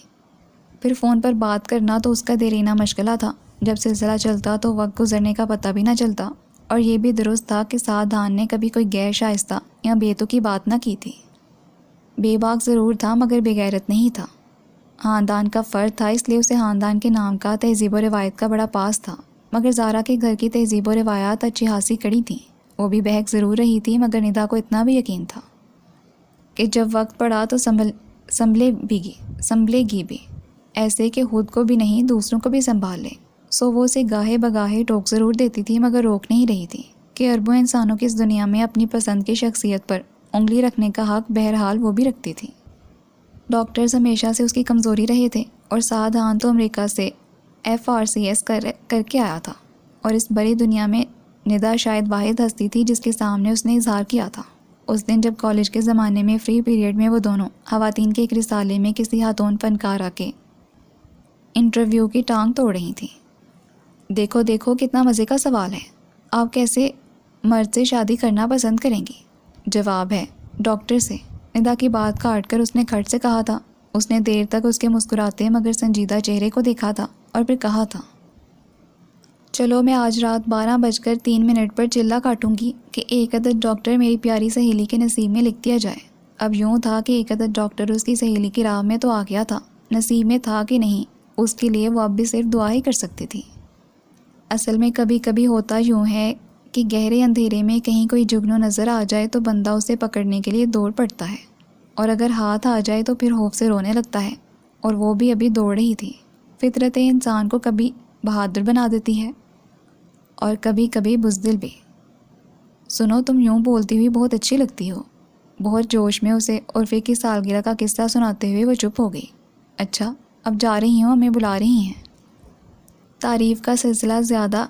پھر فون پر بات کرنا تو اس کا دیرینہ مشغلہ تھا، جب سلسلہ چلتا تو وقت گزرنے کا پتہ بھی نہ چلتا، اور یہ بھی درست تھا کہ سعدان نے کبھی کوئی غیر شائستہ یا بیتو کی بات نہ کی تھی۔ بے باک ضرور تھا مگر بے غیرت نہیں تھا۔ خاندان کا فرد تھا، اس لیے اسے خاندان کے نام کا، تہذیب و روایت کا بڑا پاس تھا، مگر زارا کے گھر کی تہذیب و روایات اچھی خاصی کڑی تھیں۔ وہ بھی بہک ضرور رہی تھی، مگر ندا کو اتنا بھی یقین تھا کہ جب وقت پڑا تو سنبھلے گی بھی، ایسے کہ خود کو بھی نہیں دوسروں کو بھی سنبھال لے۔ سو وہ اسے گاہے بگاہے ٹوک ضرور دیتی تھی، مگر روک نہیں رہی تھی کہ اربوں انسانوں کی اس دنیا میں اپنی پسند کی شخصیت پر انگلی رکھنے کا حق بہرحال وہ بھی رکھتی تھی۔ ڈاکٹرز ہمیشہ سے اس کی کمزوری رہے تھے، اور سعدان تو امریکہ سے FRCS کر کے آیا تھا، اور اس بڑی دنیا میں ندا شاید واحد ہستی تھی جس کے سامنے اس نے اظہار کیا تھا۔ اس دن جب کالج کے زمانے میں فری پیریڈ میں وہ دونوں خواتین کے ایک رسالے میں کسی خاتون فنکارہ کے انٹرویو کی ٹانگ توڑ رہی تھیں۔ دیکھو دیکھو کتنا مزے کا سوال ہے، آپ کیسے مرد سے شادی کرنا پسند کریں گی؟ جواب ہے ڈاکٹر سے۔ ندا کی بات کاٹ کر اس نے کھٹ سے کہا تھا۔ اس نے دیر تک اس کے مسکراتے مگر سنجیدہ چہرے کو دیکھا تھا اور پھر کہا تھا، چلو میں آج رات 12:03 پر چلا کاٹوں گی کہ ایک عدد ڈاکٹر میری پیاری سہیلی کے نصیب میں لکھ دیا جائے۔ اب یوں تھا کہ ایک عدد ڈاکٹر اس کی سہیلی کی راہ میں تو آ گیا تھا، نصیب میں تھا کہ نہیں اس کے لیے وہ اب بھی صرف دعا ہی کر سکتی تھی۔ اصل میں کبھی کبھی ہوتا یوں ہے کہ گہرے اندھیرے میں کہیں کوئی جگنو نظر آ جائے تو بندہ اسے پکڑنے کے لیے دوڑ پڑتا ہے، اور اگر ہاتھ آ جائے تو پھر خوف سے رونے لگتا ہے، اور وہ بھی ابھی دوڑ رہی تھی۔ فطرت انسان کو کبھی بہادر بنا دیتی ہے اور کبھی کبھی بزدل بھی۔ سنو، تم یوں بولتی ہوئی بہت اچھی لگتی ہو۔ بہت جوش میں اسے عرفے کی سالگرہ کا قصہ سناتے ہوئے وہ چپ ہو گئی۔ اچھا، اب جا رہی ہوں، ہمیں بلا رہی ہیں۔ تعریف کا سلسلہ زیادہ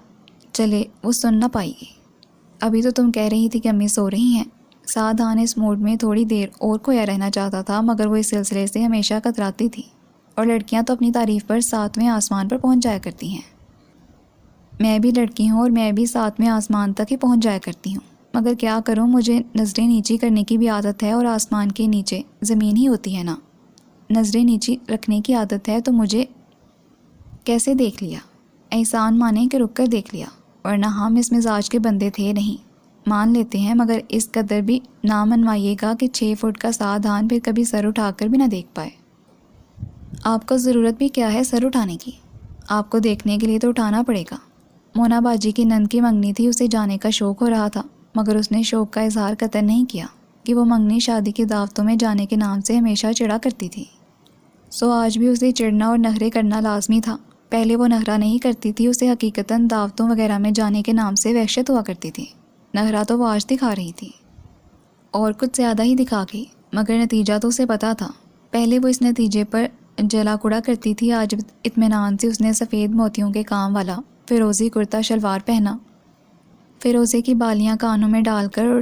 چلے وہ سن نہ پائے گی۔ ابھی تو تم کہہ رہی تھی کہ امی سو رہی ہیں۔ سعدان اس موڈ میں تھوڑی دیر اور کھویا رہنا چاہتا تھا، مگر وہ اس سلسلے سے ہمیشہ کتراتی تھی، اور لڑکیاں تو اپنی تعریف پر 7ویں آسمان پر پہنچ جایا کرتی ہیں۔ میں بھی لڑکی ہوں اور میں بھی 7ویں آسمان تک ہی پہنچ جایا کرتی ہوں، مگر کیا کروں، مجھے نظریں نیچی کرنے کی بھی عادت ہے، اور آسمان کے نیچے زمین ہی ہوتی ہے نا۔ نظریں نیچی رکھنے کی عادت ہے تو مجھے کیسے دیکھ لیا؟ احسان مانے کہ رک کر دیکھ لیا، ورنہ ہم اس مزاج کے بندے تھے نہیں۔ مان لیتے ہیں، مگر اس قدر بھی نہ منوائیے گا کہ 6 فٹ کا سعدان پھر کبھی سر اٹھا کر بھی نہ دیکھ پائے۔ آپ کو ضرورت بھی کیا ہے سر اٹھانے کی؟ آپ کو دیکھنے کے لیے تو اٹھانا پڑے گا۔ مونا باجی کی نند کی منگنی تھی، اسے جانے کا شوق ہو رہا تھا، مگر اس نے شوق کا اظہار قطع نہیں کیا کہ وہ منگنی شادی کی دعوتوں میں جانے کے نام سے ہمیشہ چڑھا کرتی تھی۔ سو آج بھی اسے چڑھنا اور نخرے کرنا لازمی تھا۔ پہلے وہ نخرہ نہیں کرتی تھی، اسے حقیقتاً دعوتوں وغیرہ میں جانے کے نام سے وحشت ہوا کرتی تھی۔ نخرہ تو وہ آج دکھا رہی تھی، اور کچھ زیادہ ہی دکھا گئی، مگر نتیجہ تو اسے پتہ تھا۔ پہلے وہ اس نتیجے پر جلا کڑا کرتی تھی، آج اطمینان سے اس نے سفید موتیوں کے کام والا فیروزی کرتا شلوار پہنا، فیروزے کی بالیاں کانوں میں ڈال کر، اور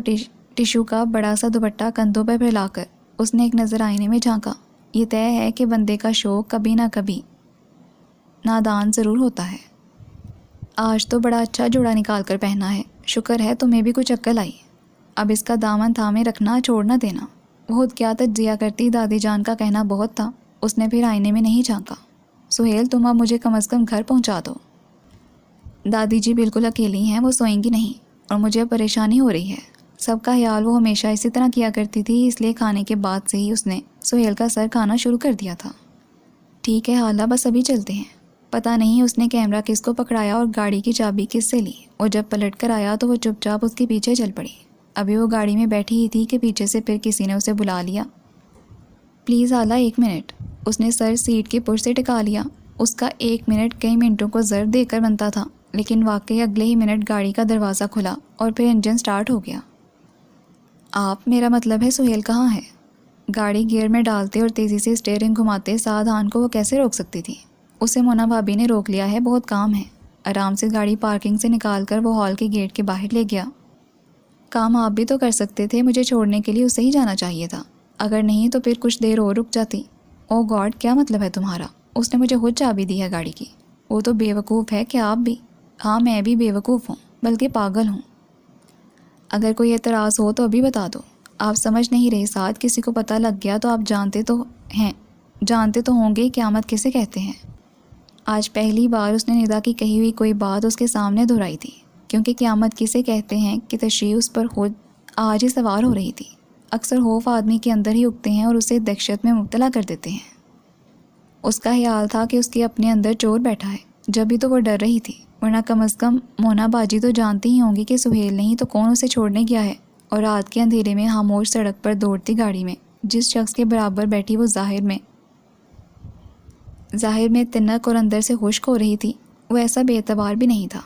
ٹشو کا بڑا سا دوپٹہ کندھوں پر پھیلا کر اس نے ایک نظر آئینے میں جھانکا۔ یہ طے ہے کہ بندے کا شوق کبھی نہ کبھی نادان ضرور ہوتا ہے۔ آج تو بڑا اچھا جوڑا نکال کر پہنا ہے، شکر ہے تمہیں بھی کچھ عقل آئی۔ اب اس کا دامن تھامے رکھنا، چھوڑ نہ دینا۔ بہت کیا تجزیہ کرتی، دادی جان کا کہنا بہت تھا۔ اس نے پھر آئینے میں نہیں جھانکا۔ سہیل، تم اب مجھے کم از کم گھر پہنچا دو۔ دادی جی بالکل اکیلی ہیں، وہ سوئیں گی نہیں، اور مجھے اب پریشانی ہو رہی ہے۔ سب کا خیال وہ ہمیشہ اسی طرح کیا کرتی تھی، اس لیے کھانے کے بعد سے ہی اس نے سہیل کا سر کھانا شروع کر دیا تھا۔ ٹھیک ہے حالہ، بس ابھی چلتے ہیں۔ پتہ نہیں اس نے کیمرہ کس کو پکڑایا اور گاڑی کی چابی کس سے لی، اور جب پلٹ کر آیا تو وہ چپ چاپ اس کے پیچھے چل پڑی۔ ابھی وہ گاڑی میں بیٹھی ہی تھی کہ پیچھے سے پھر کسی نے اسے بلا لیا۔ Please حالہ، 1 minute. اس نے سر سیٹ کے پش سے ٹکا لیا۔ اس کا 1 منٹ کئی منٹوں کو ضرب دے کر بنتا تھا، لیکن واقعی اگلے ہی منٹ گاڑی کا دروازہ کھلا اور پھر انجن سٹارٹ ہو گیا۔ آپ، میرا مطلب ہے سہیل کہاں ہے؟ گاڑی گیئر میں ڈالتے اور تیزی سے اسٹیئرنگ گھماتے سعدان کو وہ کیسے روک سکتی تھی؟ اسے مونا بھابی نے روک لیا ہے، بہت کام ہے۔ آرام سے گاڑی پارکنگ سے نکال کر وہ ہال کے گیٹ کے باہر لے گیا۔ کام آپ بھی تو کر سکتے تھے، مجھے چھوڑنے کے لیے اسے ہی جانا چاہیے تھا، اگر نہیں تو پھر کچھ دیر اور رک جاتی۔ او گاڈ، کیا مطلب ہے تمہارا؟ اس نے مجھے خود چابی دی ہے گاڑی کی۔ وہ تو بے وقوف ہے کہ آپ بھی؟ ہاں، میں بھی بے وقوف ہوں، بلکہ پاگل ہوں۔ اگر کوئی اعتراض ہو تو ابھی بتا دو۔ آپ سمجھ نہیں رہے ساتھ، کسی کو پتہ لگ گیا تو آپ جانتے تو ہوں گے قیامت کسے کہتے ہیں۔ آج پہلی بار اس نے ندا کی کہی ہوئی کوئی بات اس کے سامنے دہرائی تھی، کیونکہ قیامت کسے کہتے ہیں کہ تشریح اس پر خود آج ہی سوار ہو رہی تھی۔ اکثر خوف آدمی کے اندر ہی اگتے ہیں اور اسے دہشت میں مبتلا کر دیتے ہیں۔ اس کا خیال تھا کہ اس کے اپنے اندر چور بیٹھا ہے، جب بھی تو وہ ڈر رہی تھی، ورنہ کم از کم مونا باجی تو جانتی ہی ہوں گی کہ سہیل نہیں تو کون اسے چھوڑنے گیا ہے، اور رات کے اندھیرے میں خاموش سڑک پر دوڑتی گاڑی میں جس شخص کے برابر بیٹھی وہ ظاہر میں تنک اور اندر سے خشک ہو رہی تھی، وہ ایسا بے اعتبار بھی نہیں تھا۔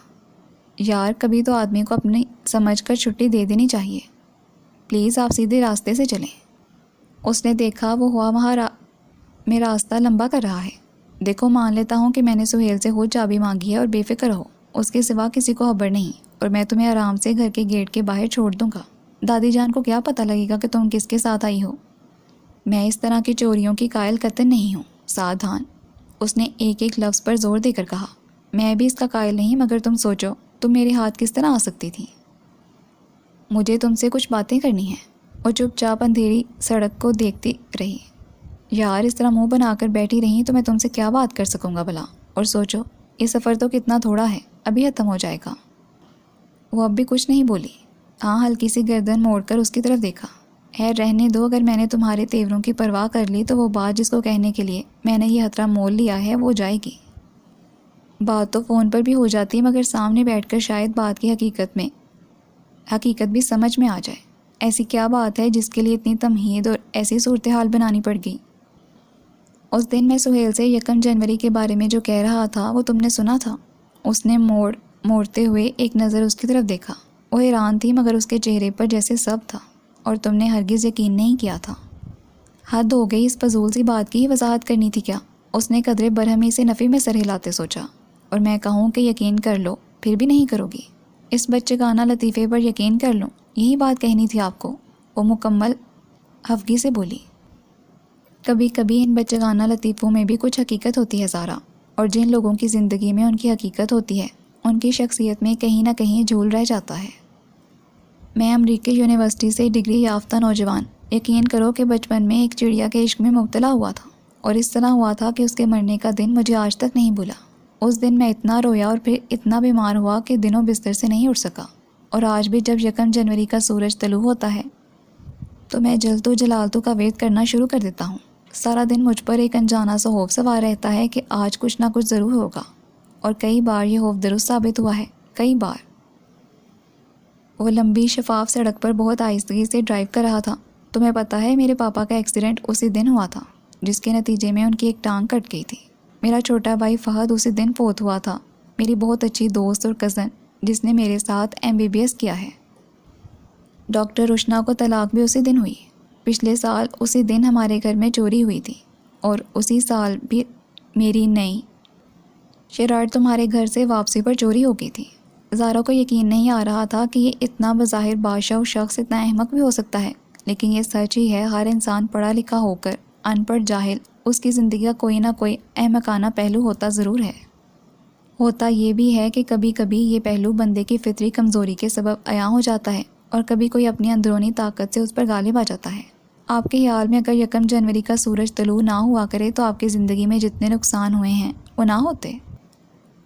یار، کبھی تو آدمی کو اپنی سمجھ کر چھٹی دے دینی چاہیے۔ پلیز آپ سیدھے راستے سے چلیں۔ اس نے دیکھا وہ ہوا وہاں میں راستہ لمبا کر رہا ہے۔ دیکھو، مان لیتا ہوں کہ میں نے سہیل سے خود چابی مانگی ہے، اور بے فکر رہو، اس کے سوا کسی کو خبر نہیں، اور میں تمہیں آرام سے گھر کے گیٹ کے باہر چھوڑ دوں گا۔ دادی جان کو کیا پتہ لگے گا کہ تم کس کے ساتھ آئی ہو؟ میں اس طرح کی چوریوں کی قائل قطعاً نہیں ہوں سعدان، اس نے ایک ایک لفظ پر زور دے کر کہا۔ میں بھی اس کا قائل نہیں، مگر تم سوچو، تم میرے ہاتھ کس طرح آ سکتی تھی؟ مجھے تم سے کچھ باتیں کرنی ہیں۔ اور چپ چاپ اندھیری سڑک کو دیکھتی رہی۔ یار، اس طرح منہ بنا کر بیٹھی رہی تو میں تم سے کیا بات کر سکوں گا بھلا؟ اور سوچو، یہ سفر تو کتنا تھوڑا ہے، ابھی ختم ہو جائے گا۔ وہ اب بھی کچھ نہیں بولی، ہاں ہلکی سی گردن موڑ کر اس کی طرف دیکھا۔ خیر رہنے دو، اگر میں نے تمہارے تیوروں کی پرواہ کر لی تو وہ بات جس کو کہنے کے لیے میں نے یہ خطرہ مول لیا ہے وہ جائے گی۔ بات تو فون پر بھی ہو جاتی مگر سامنے بیٹھ کر شاید بات کی حقیقت بھی سمجھ میں آ جائے۔ ایسی کیا بات ہے جس کے لیے اتنی تمہید اور ایسی صورتحال بنانی پڑ گئی؟ اس دن میں سہیل سے 1 جنوری کے بارے میں جو کہہ رہا تھا وہ تم نے سنا تھا؟ اس نے موڑتے ہوئے ایک نظر اس کی طرف دیکھا۔ وہ حیران تھی مگر اس کے چہرے پر جیسے سب تھا، اور تم نے ہرگز یقین نہیں کیا تھا۔ حد ہو گئی، اس فضول سی بات کی وضاحت کرنی تھی کیا؟ اس نے قدرے برہمی سے نفی میں سر ہلاتے سوچا۔ اور میں کہوں کہ یقین کر لو پھر بھی نہیں کرو گی؟ اس بچگانہ لطیفے پر یقین کر لوں، یہی بات کہنی تھی آپ کو؟ وہ مکمل خفگی سے بولی۔ کبھی کبھی ان بچگانہ لطیفوں میں بھی کچھ حقیقت ہوتی ہے زارا، اور جن لوگوں کی زندگی میں ان کی حقیقت ہوتی ہے ان کی شخصیت میں کہیں نہ کہیں جھول رہ جاتا ہے۔ میں امریکی یونیورسٹی سے ڈگری یافتہ نوجوان، یقین کرو کہ بچپن میں ایک چڑیا کے عشق میں مبتلا ہوا تھا، اور اس طرح ہوا تھا کہ اس کے مرنے کا دن مجھے آج تک نہیں بھولا۔ اس دن میں اتنا رویا اور پھر اتنا بیمار ہوا کہ دنوں بستر سے نہیں اٹھ سکا، اور آج بھی جب 1 جنوری کا سورج طلوع ہوتا ہے تو میں جلتو جلالتو کا ویٹ کرنا شروع کر دیتا ہوں۔ سارا دن مجھ پر ایک انجانا سا خوف سوار رہتا ہے کہ آج کچھ نہ کچھ ضرور ہوگا، اور کئی بار یہ خوف درست ثابت ہوا ہے، کئی بار۔ وہ لمبی شفاف سڑک پر بہت آہستگی سے ڈرائیو کر رہا تھا۔ تمہیں پتہ ہے میرے پاپا کا ایکسیڈنٹ اسی دن ہوا تھا جس کے نتیجے میں ان کی ایک ٹانگ کٹ گئی تھی۔ میرا چھوٹا بھائی فہد اسی دن فوت ہوا تھا، میری بہت اچھی دوست اور کزن جس نے میرے ساتھ MBBS کیا ہے۔ ڈاکٹر روشنا کو طلاق بھی اسی دن ہوئی۔ پچھلے سال اسی دن ہمارے گھر میں چوری ہوئی تھی، اور اسی سال بھی میری نئی شرارٹ تمہارے گھر سے واپسی پر چوری ہو گئی تھی۔ زارا کو یقین نہیں آ رہا تھا کہ یہ اتنا بظاہر بادشاہ شخص اتنا احمق بھی ہو سکتا ہے، لیکن یہ سچ ہی ہے، ہر انسان پڑھا لکھا ہو کر ان پڑھ جاہل، اس کی زندگی کا کوئی نہ کوئی احمقانہ پہلو ہوتا ضرور ہے۔ ہوتا یہ بھی ہے کہ کبھی کبھی یہ پہلو بندے کی فطری کمزوری کے سبب عیاں ہو جاتا ہے، اور کبھی کوئی اپنی اندرونی طاقت سے اس پر غالب آ جاتا ہے۔ آپ کے خیال میں اگر 1 جنوری کا سورج طلوع نہ ہوا کرے تو آپ کی زندگی میں جتنے نقصان ہوئے ہیں وہ نہ ہوتے؟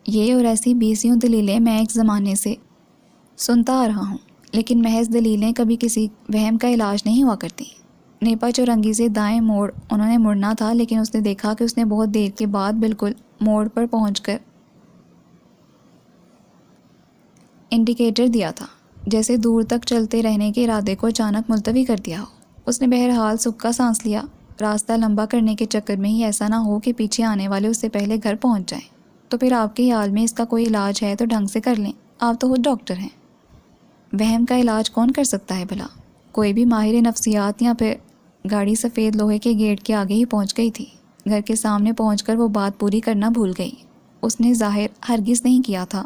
یہ اور ایسی 20 دلیلیں میں ایک زمانے سے سنتا آ رہا ہوں، لیکن محض دلیلیں کبھی کسی وہم کا علاج نہیں ہوا کرتی۔ نیپا چورنگی سے دائیں موڑ انہوں نے مڑنا تھا، لیکن اس نے دیکھا کہ اس نے بہت دیر کے بعد بالکل موڑ پر پہنچ کر انڈیکیٹر دیا تھا، جیسے دور تک چلتے رہنے کے ارادے کو اچانک ملتوی کر دیا ہو۔ اس نے بہرحال سکا سانس لیا، راستہ لمبا کرنے کے چکر میں ہی ایسا نہ ہو کہ پیچھے آنے والے اس سے پہلے گھر پہنچ جائیں۔ تو پھر آپ کے خیال میں اس کا کوئی علاج ہے تو ڈھنگ سے کر لیں، آپ تو خود ڈاکٹر ہیں۔ وہم کا علاج کون کر سکتا ہے بھلا؟ کوئی بھی ماہر نفسیات؟ یا پھر گاڑی سفید لوہے کے گیٹ کے آگے ہی پہنچ گئی تھی۔ گھر کے سامنے پہنچ کر وہ بات پوری کرنا بھول گئی۔ اس نے ظاہر ہرگز نہیں کیا تھا،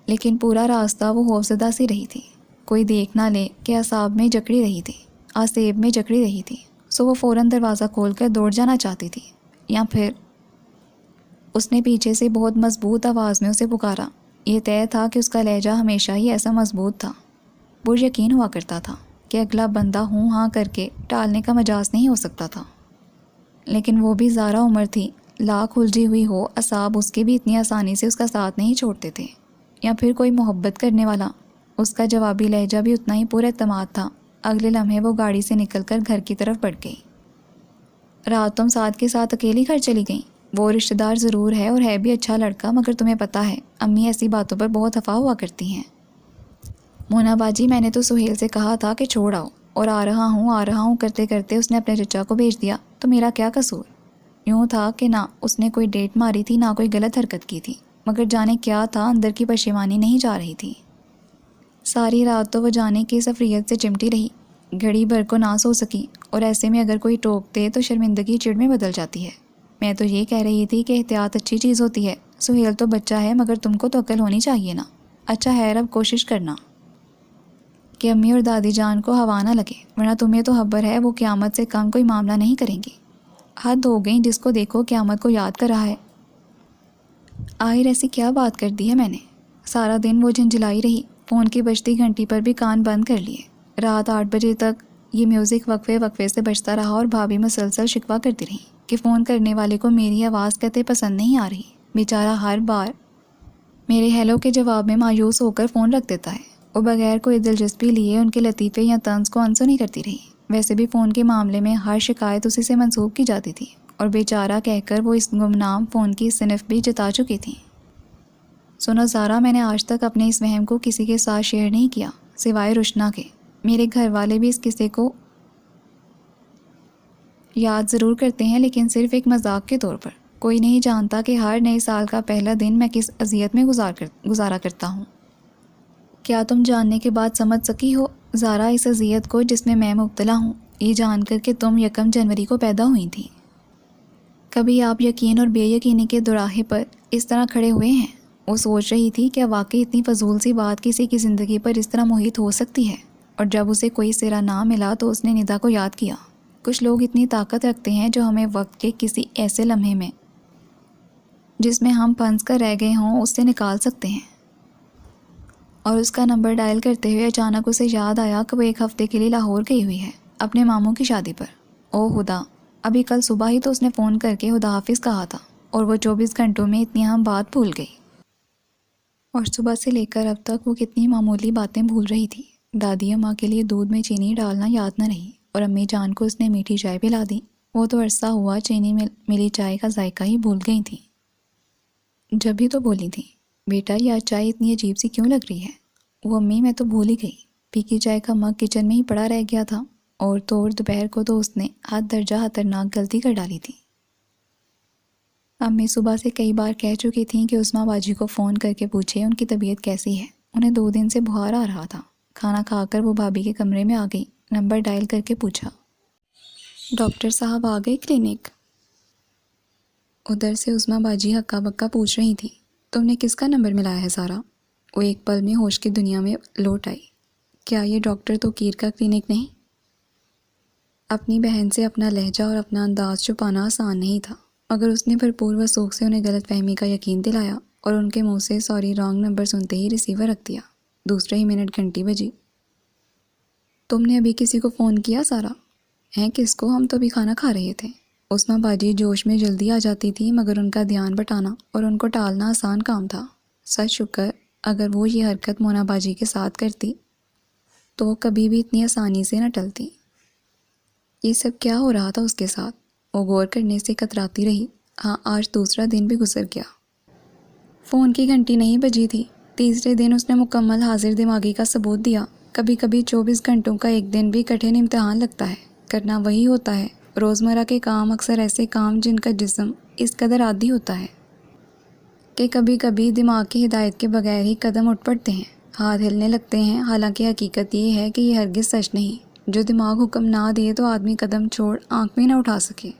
لیکن پورا راستہ وہ خوفزدہ سی رہی تھی، کوئی دیکھ نہ لے کہ آسیب میں جکڑی رہی تھی، سو وہ فوراً دروازہ کھول کر دوڑ جانا چاہتی تھی، یا پھر اس نے پیچھے سے بہت مضبوط آواز میں اسے پکارا۔ یہ طے تھا کہ اس کا لہجہ ہمیشہ ہی ایسا مضبوط تھا، پر یقین ہوا کرتا تھا کہ اگلا بندہ ہوں ہاں کر کے ٹالنے کا مجاز نہیں ہو سکتا تھا۔ لیکن وہ بھی زارا عمر تھی، لاکھ الجھی ہوئی ہو اعصاب اس کے بھی اتنی آسانی سے اس کا ساتھ نہیں چھوڑتے تھے۔ یا پھر کوئی محبت کرنے والا، اس کا جوابی لہجہ بھی اتنا ہی پورا اعتماد تھا۔ اگلے لمحے وہ گاڑی سے نکل کر گھر کی طرف بڑھ گئی۔ رات تم سعد کے ساتھ اکیلی گھر چلی گئیں؟ وہ رشتہ دار ضرور ہے اور ہے بھی اچھا لڑکا، مگر تمہیں پتہ ہے امی ایسی باتوں پر بہت خفا ہوا کرتی ہیں۔ مونا باجی، میں نے تو سہیل سے کہا تھا کہ چھوڑ آؤ، اور آ رہا ہوں کرتے کرتے اس نے اپنے چچا کو بھیج دیا، تو میرا کیا قصور؟ یوں تھا کہ نہ اس نے کوئی ڈیٹ ماری تھی نہ کوئی غلط حرکت کی تھی، مگر جانے کیا تھا اندر کی پشیمانی نہیں جا رہی تھی۔ ساری رات تو وہ جانے کی سفریت سے چمٹی رہی، گھڑی بھر کو نہ سو سکی، اور ایسے میں اگر کوئی ٹوک دے تو شرمندگی چڑ میں بدل جاتی ہے۔ میں تو یہ کہہ رہی تھی کہ احتیاط اچھی چیز ہوتی ہے، سہیل تو بچہ ہے مگر تم کو تو عقل ہونی چاہیے نا۔ اچھا خیر، اب کوشش کرنا کہ امی اور دادی جان کو ہوا نہ لگے، ورنہ تمہیں تو خبر ہے وہ قیامت سے کم کوئی معاملہ نہیں کریں گی۔ حد ہو گئی، جس کو دیکھو قیامت کو یاد کر رہا ہے۔ آخر ایسی کیا بات کر دی ہے میں نے؟ سارا دن وہ جھنجھلائی رہی، فون کی بجتی گھنٹی پر بھی کان بند کر لیے۔ رات 8 بجے تک یہ میوزک وقفے سے بجتا رہا، اور بھابھی مسلسل شکوہ کرتی رہی کہ فون کرنے والے کو میری آواز قطعی پسند نہیں آ رہی۔ بیچارہ ہر بار میرے ہیلو کے جواب میں مایوس ہو کر فون رکھ دیتا ہے۔ وہ بغیر کوئی دلچسپی لیے ان کے لطیفے یا طنز کو انسو نہیں کرتی رہی۔ ویسے بھی فون کے معاملے میں ہر شکایت اسی سے منسوب کی جاتی تھی اور بیچارہ کہہ کر وہ اس گمنام فون کی صنف بھی جتا چکی تھی۔ سنو زارا، میں نے آج تک اپنے اس وہم کو کسی کے ساتھ شیئر نہیں کیا سوائے رشنا کے۔ میرے گھر والے بھی اس قصے کو یاد ضرور کرتے ہیں، لیکن صرف ایک مذاق کے طور پر۔ کوئی نہیں جانتا کہ ہر نئے سال کا پہلا دن میں کس اذیت میں گزارا کرتا ہوں۔ کیا تم جاننے کے بعد سمجھ سکی ہو زارا اس اذیت کو جس میں مبتلا ہوں، یہ جان کر کہ تم 1 جنوری کو پیدا ہوئی تھی؟ کبھی آپ یقین اور بے یقینی کے دوراہے پر اس طرح کھڑے ہوئے ہیں؟ وہ سوچ رہی تھی کہ واقعی اتنی فضول سی بات کسی کی زندگی پر اس طرح محیط ہو سکتی ہے، اور جب اسے کوئی سرا نہ ملا تو اس نے ندا کو یاد کیا۔ کچھ لوگ اتنی طاقت رکھتے ہیں جو ہمیں وقت کے کسی ایسے لمحے میں جس میں ہم پھنس کر رہ گئے ہوں اس سے نکال سکتے ہیں۔ اور اس کا نمبر ڈائل کرتے ہوئے اچانک اسے یاد آیا کہ وہ 1 ہفتے کے لیے لاہور گئی ہوئی ہے اپنے ماموں کی شادی پر۔ او خدا، ابھی کل صبح ہی تو اس نے فون کر کے خدا حافظ کہا تھا، اور وہ 24 گھنٹوں میں اتنی اہم بات بھول گئی۔ اور صبح سے لے کر اب تک وہ کتنی معمولی باتیں بھول رہی تھی۔ دادی اماں کے لیے دودھ میں چینی ڈالنا یاد نہ رہی، اور امی جان کو اس نے میٹھی چائے پلا دی۔ وہ تو عرصہ ہوا چینی میں ملی چائے کا ذائقہ ہی بھول گئی تھی۔ جب بھی تو بولی تھی، بیٹا یہ آج چائے اتنی عجیب سی کیوں لگ رہی ہے؟ وہ امی میں تو بھول ہی گئی۔ پھیکی چائے کا مگ کچن میں ہی پڑا رہ گیا تھا، اور دوپہر کو تو اس نے حد درجہ خطرناک غلطی کر ڈالی تھی۔ امی صبح سے کئی بار کہہ چکی تھیں کہ عظمیٰ باجی کو فون کر کے پوچھے ان کی طبیعت کیسی ہے۔ انہیں 2 دن سے بخار آ رہا تھا۔ کھانا کھا کر وہ بھابھی کے کمرے میں آ گئی، نمبر ڈائل کر کے پوچھا، ڈاکٹر صاحب آ گئے کلینک؟ ادھر سے عظمیٰ باجی ہکا بکا پوچھ رہی تھی، تم نے کس کا نمبر ملایا ہے سارا؟ وہ ایک پل میں ہوش کی دنیا میں لوٹ آئی۔ کیا یہ ڈاکٹر توقیر کا کلینک نہیں؟ اپنی بہن سے اپنا لہجہ اور اپنا انداز چھپانا آسان نہیں تھا، مگر اس نے بھرپور وثوق سے انہیں غلط فہمی کا یقین دلایا، اور ان کے منہ سے سوری رانگ نمبر سنتے ہی ریسیور رکھ دیا۔ دوسرے ہی منٹ گھنٹی بجی۔ تم نے ابھی کسی کو فون کیا سارا؟ ہیں کس کو؟ ہم تو ابھی کھانا کھا رہے تھے۔ عظمیٰ باجی جوش میں جلدی آ جاتی تھی، مگر ان کا دھیان بٹانا اور ان کو ٹالنا آسان کام تھا۔ سچ شکر، اگر وہ یہ حرکت مونا باجی کے ساتھ کرتی تو وہ کبھی بھی اتنی آسانی سے نہ ٹلتی۔ یہ سب کیا ہو رہا تھا اس کے ساتھ؟ وہ غور کرنے سے کتراتی رہی۔ ہاں، آج دوسرا دن بھی گزر گیا۔ فون کی گھنٹی نہیں بجی تھی۔ تیسرے دن اس نے مکمل حاضر دماغی کا ثبوت دیا۔ کبھی کبھی 24 گھنٹوں کا ایک دن بھی کٹھن امتحان لگتا ہے۔ کرنا وہی ہوتا ہے، روزمرہ کے کام، اکثر ایسے کام جن کا جسم اس قدر عادی ہوتا ہے کہ کبھی کبھی دماغ کی ہدایت کے بغیر ہی قدم اٹھ پڑتے ہیں، ہاتھ ہلنے لگتے ہیں۔ حالانکہ حقیقت یہ ہے کہ یہ ہرگز سچ نہیں۔ جو دماغ حکم نہ دے تو آدمی قدم چھوڑ آنکھ بھی نہ اٹھا سکے،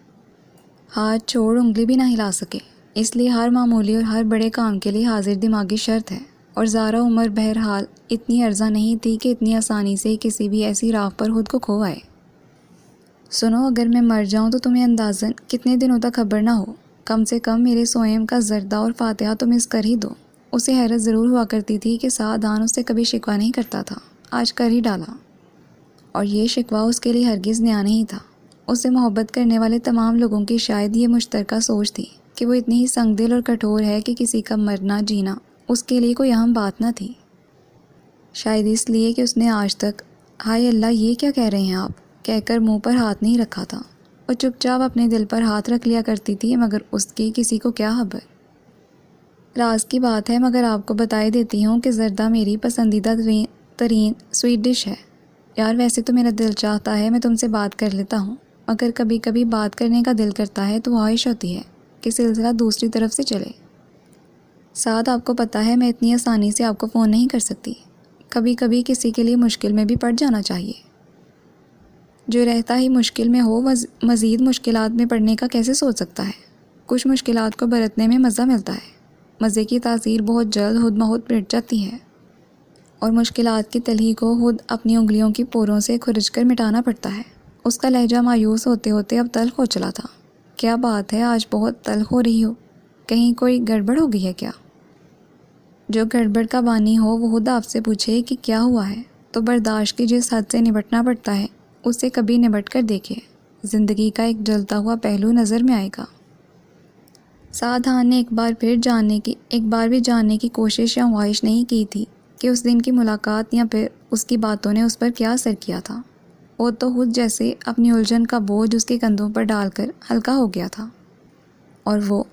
ہاتھ چھوڑ انگلی بھی نہ ہلا سکے۔ اس لیے ہر معمولی اور ہر بڑے کام کے لیے حاضر دماغی شرط ہے، اور زارا عمر بہرحال اتنی عرضہ نہیں تھی کہ اتنی آسانی سے کسی بھی ایسی راہ پر خود کو کھو آئے۔ سنو، اگر میں مر جاؤں تو تمہیں اندازاً کتنے دنوں تک خبر نہ ہو۔ کم سے کم میرے سوئم کا زردہ اور فاتحہ تو مس کر ہی دو۔ اسے حیرت ضرور ہوا کرتی تھی کہ سعدان اس سے کبھی شکوہ نہیں کرتا تھا، آج کر ہی ڈالا۔ اور یہ شکوہ اس کے لیے ہرگز نیا نہیں تھا۔ اس سے محبت کرنے والے تمام لوگوں کی شاید یہ مشترکہ سوچ تھی کہ وہ اتنی ہی سنگ دل اور کٹھور ہے کہ کسی کا مرنا جینا اس کے لیے کوئی اہم بات نہ تھی۔ شاید اس لیے کہ اس نے آج تک ہائے اللہ یہ کیا کہہ رہے ہیں آپ کہہ کر منہ پر ہاتھ نہیں رکھا تھا۔ وہ چپ چاپ اپنے دل پر ہاتھ رکھ لیا کرتی تھی، مگر اس کی کسی کو کیا خبر۔ راز کی بات ہے، مگر آپ کو بتائی دیتی ہوں کہ زردہ میری پسندیدہ ترین سویٹ ڈش ہے۔ یار ویسے تو میرا دل چاہتا ہے میں تم سے بات کر لیتا ہوں، مگر کبھی کبھی بات کرنے کا دل کرتا ہے تو خواہش ہوتی ہے کہ سلسلہ دوسری طرف سے چلے۔ ساتھ آپ کو پتہ ہے میں اتنی آسانی سے آپ کو فون نہیں کر سکتی۔ کبھی کبھی کسی کے لیے مشکل میں بھی پڑ جانا چاہیے۔ جو رہتا ہی مشکل میں ہو مزید مشکلات میں پڑنے کا کیسے سوچ سکتا ہے؟ کچھ مشکلات کو برتنے میں مزہ ملتا ہے، مزے کی تاثیر بہت جلد خود بخود مٹ جاتی ہے، اور مشکلات کی تلخی کو خود اپنی انگلیوں کی پوروں سے کھرچ کر مٹانا پڑتا ہے۔ اس کا لہجہ مایوس ہوتے ہوتے اب تلخ ہو چلا تھا۔ کیا بات ہے، آج بہت تلخ ہو رہی ہو؟ کہیں کوئی گڑبڑ ہو گئی ہے کیا؟ جو گڑبڑ کا بانی ہو وہ خود آپ سے پوچھے کہ کیا ہوا ہے، تو برداشت کی جس حد سے نبٹنا پڑتا ہے اس سے کبھی نبٹ کر دیکھے، زندگی کا ایک جلتا ہوا پہلو نظر میں آئے گا۔ سعدان نے ایک بار بھی جاننے کی کوشش یا خواہش نہیں کی تھی کہ اس دن کی ملاقات یا پھر اس کی باتوں نے اس پر کیا اثر کیا تھا۔ وہ تو خود جیسے اپنی الجھن کا بوجھ اس کے کندھوں پر ڈال کر ہلکا ہو گیا تھا، اور وہ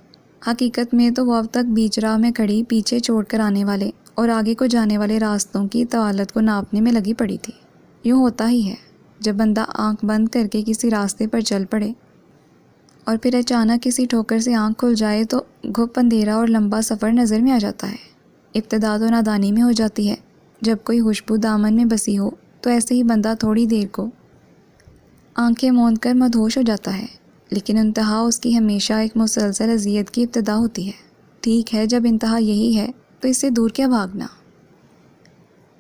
حقیقت میں تو وہ اب تک بیچ راہ میں کھڑی پیچھے چھوڑ کر آنے والے اور آگے کو جانے والے راستوں کی طوالت کو ناپنے میں لگی پڑی تھی۔ یوں ہوتا ہی ہے جب بندہ آنکھ بند کر کے کسی راستے پر چل پڑے اور پھر اچانک کسی ٹھوکر سے آنکھ کھل جائے تو گھپ اندھیرا اور لمبا سفر نظر میں آ جاتا ہے۔ ابتدا تو نادانی میں ہو جاتی ہے، جب کوئی خوشبو دامن میں بسی ہو تو ایسے ہی بندہ تھوڑی دیر کو آنکھیں موند کر مدہوش ہو جاتا ہے، لیکن انتہا اس کی ہمیشہ ایک مسلسل اذیت کی ابتدا ہوتی ہے۔ ٹھیک ہے، جب انتہا یہی ہے تو اس سے دور کیا بھاگنا۔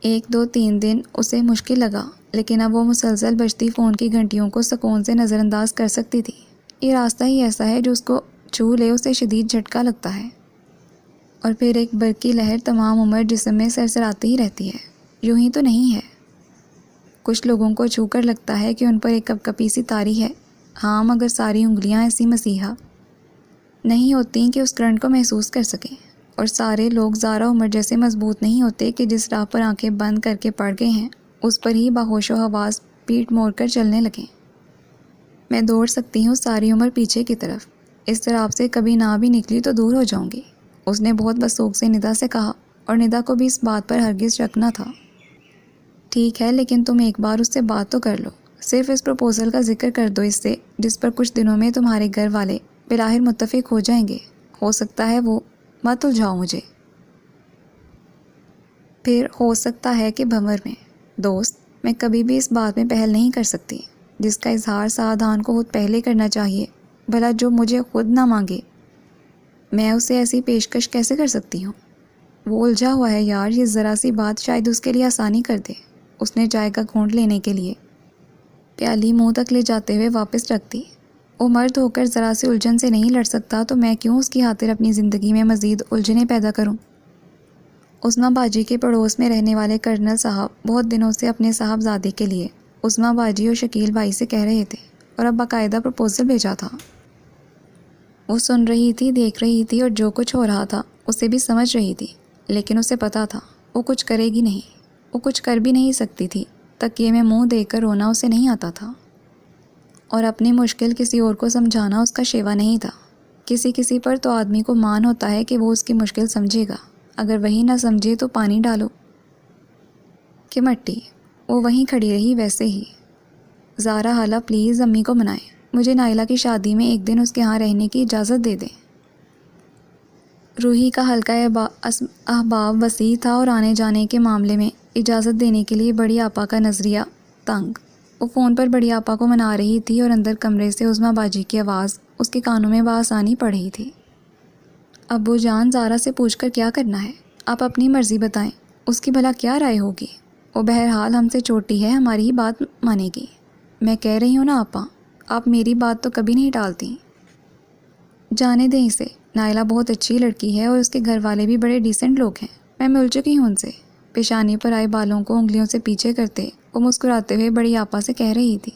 1 2 3 دن اسے مشکل لگا، لیکن اب وہ مسلسل بجتی فون کی گھنٹیوں کو سکون سے نظر انداز کر سکتی تھی۔ یہ راستہ ہی ایسا ہے جو اس کو چھو لے اسے شدید جھٹکا لگتا ہے، اور پھر ایک برقی لہر تمام عمر جسم میں سرسراتی ہی رہتی ہے۔ یوں ہی تو نہیں ہے؟ کچھ لوگوں کو چھو کر لگتا ہے کہ ان پر ایک کپکپی سی طاری ہے، ہاں، مگر ساری انگلیاں ایسی مسیحا نہیں ہوتی کہ اس کرنٹ کو محسوس کر سکیں، اور سارے لوگ زارا عمر جیسے مضبوط نہیں ہوتے کہ جس راہ پر آنکھیں بند کر کے پڑ گئے ہیں اس پر ہی باہوش و حواس پیٹ موڑ کر چلنے لگیں۔ میں دوڑ سکتی ہوں ساری عمر پیچھے کی طرف، اس طرح سے کبھی نہ بھی نکلی تو دور ہو جاؤں گی، اس نے بہت بسوک سے ندا سے کہا، اور ندا کو بھی اس بات پر ہرگز شک نہ تھا۔ ٹھیک ہے، لیکن تم ایک بار اس سے بات تو کر لو، صرف اس پروپوزل کا ذکر کر دو اس سے، جس پر کچھ دنوں میں تمہارے گھر والے بلاخر متفق ہو جائیں گے۔ ہو سکتا ہے وہ، مت الجھاؤ مجھے، پھر ہو سکتا ہے کہ بھنور میں۔ دوست، میں کبھی بھی اس بات میں پہل نہیں کر سکتی جس کا اظہار سعدان کو خود پہلے کرنا چاہیے، بھلا جو مجھے خود نہ مانگے میں اسے ایسی پیشکش کیسے کر سکتی ہوں؟ وہ الجھا ہوا ہے یار، یہ ذرا سی بات شاید اس کے لیے آسانی کر دے۔ اس نے چائے کا گھونٹ لینے کے لیے پیالی منہ تک لے جاتے ہوئے واپس رکھ دی۔ وہ مرد ہو کر ذرا سی الجھن سے نہیں لڑ سکتا تو میں کیوں اس کی خاطر اپنی زندگی میں مزید الجھنیں پیدا کروں؟ عظمیٰ باجی کے پڑوس میں رہنے والے کرنل صاحب بہت دنوں سے اپنے صاحبزادے کے لیے عظمیٰ باجی اور شکیل بھائی سے کہہ رہے تھے، اور اب باقاعدہ پروپوزل بھیجا تھا۔ وہ سن رہی تھی، دیکھ رہی تھی، اور جو کچھ ہو رہا تھا اسے بھی سمجھ رہی تھی، لیکن اسے پتا تھا وہ کچھ کرے گی نہیں، وہ کچھ کر بھی نہیں سکتی تھی۔ تکیے میں منہ دے کر رونا اسے نہیں آتا تھا، اور اپنی مشکل کسی اور کو سمجھانا اس کا شیوا نہیں تھا۔ کسی پر تو آدمی کو مان ہوتا ہے کہ وہ اس کی مشکل سمجھے گا، اگر وہی نہ سمجھے تو پانی ڈالو کہ مٹی۔ وہ وہیں کھڑی رہی ویسے ہی۔ زارا حالا پلیز امی کو منائیں، مجھے نائلہ کی شادی میں ایک دن اس کے ہاں رہنے کی اجازت دے دیں۔ روحی کا حلقہ احباب وسیع تھا، اور آنے جانے کے معاملے میں اجازت دینے کے لیے بڑی آپا کا نظریہ تنگ۔ وہ فون پر بڑی آپا کو منا رہی تھی، اور اندر کمرے سے عظمیٰ باجی کی آواز اس کے کانوں میں بآسانی پڑ رہی تھی۔ ابو جان، زارا سے پوچھ کر کیا کرنا ہے؟ آپ اپنی مرضی بتائیں، اس کی بھلا کیا رائے ہوگی؟ وہ بہرحال ہم سے چھوٹی ہے، ہماری ہی بات مانے گی۔ میں کہہ رہی ہوں نا آپا، آپ میری بات تو کبھی نہیں ٹالتی۔ جانے دیں اسے، نائلہ بہت اچھی لڑکی ہے، اور اس کے گھر والے بھی بڑے ڈیسنٹ لوگ ہیں، میں مل چکی ہوں ان سے۔ پیشانی پر آئے بالوں کو انگلیوں سے پیچھے کرتے وہ مسکراتے ہوئے بڑی آپا سے کہہ رہی تھی۔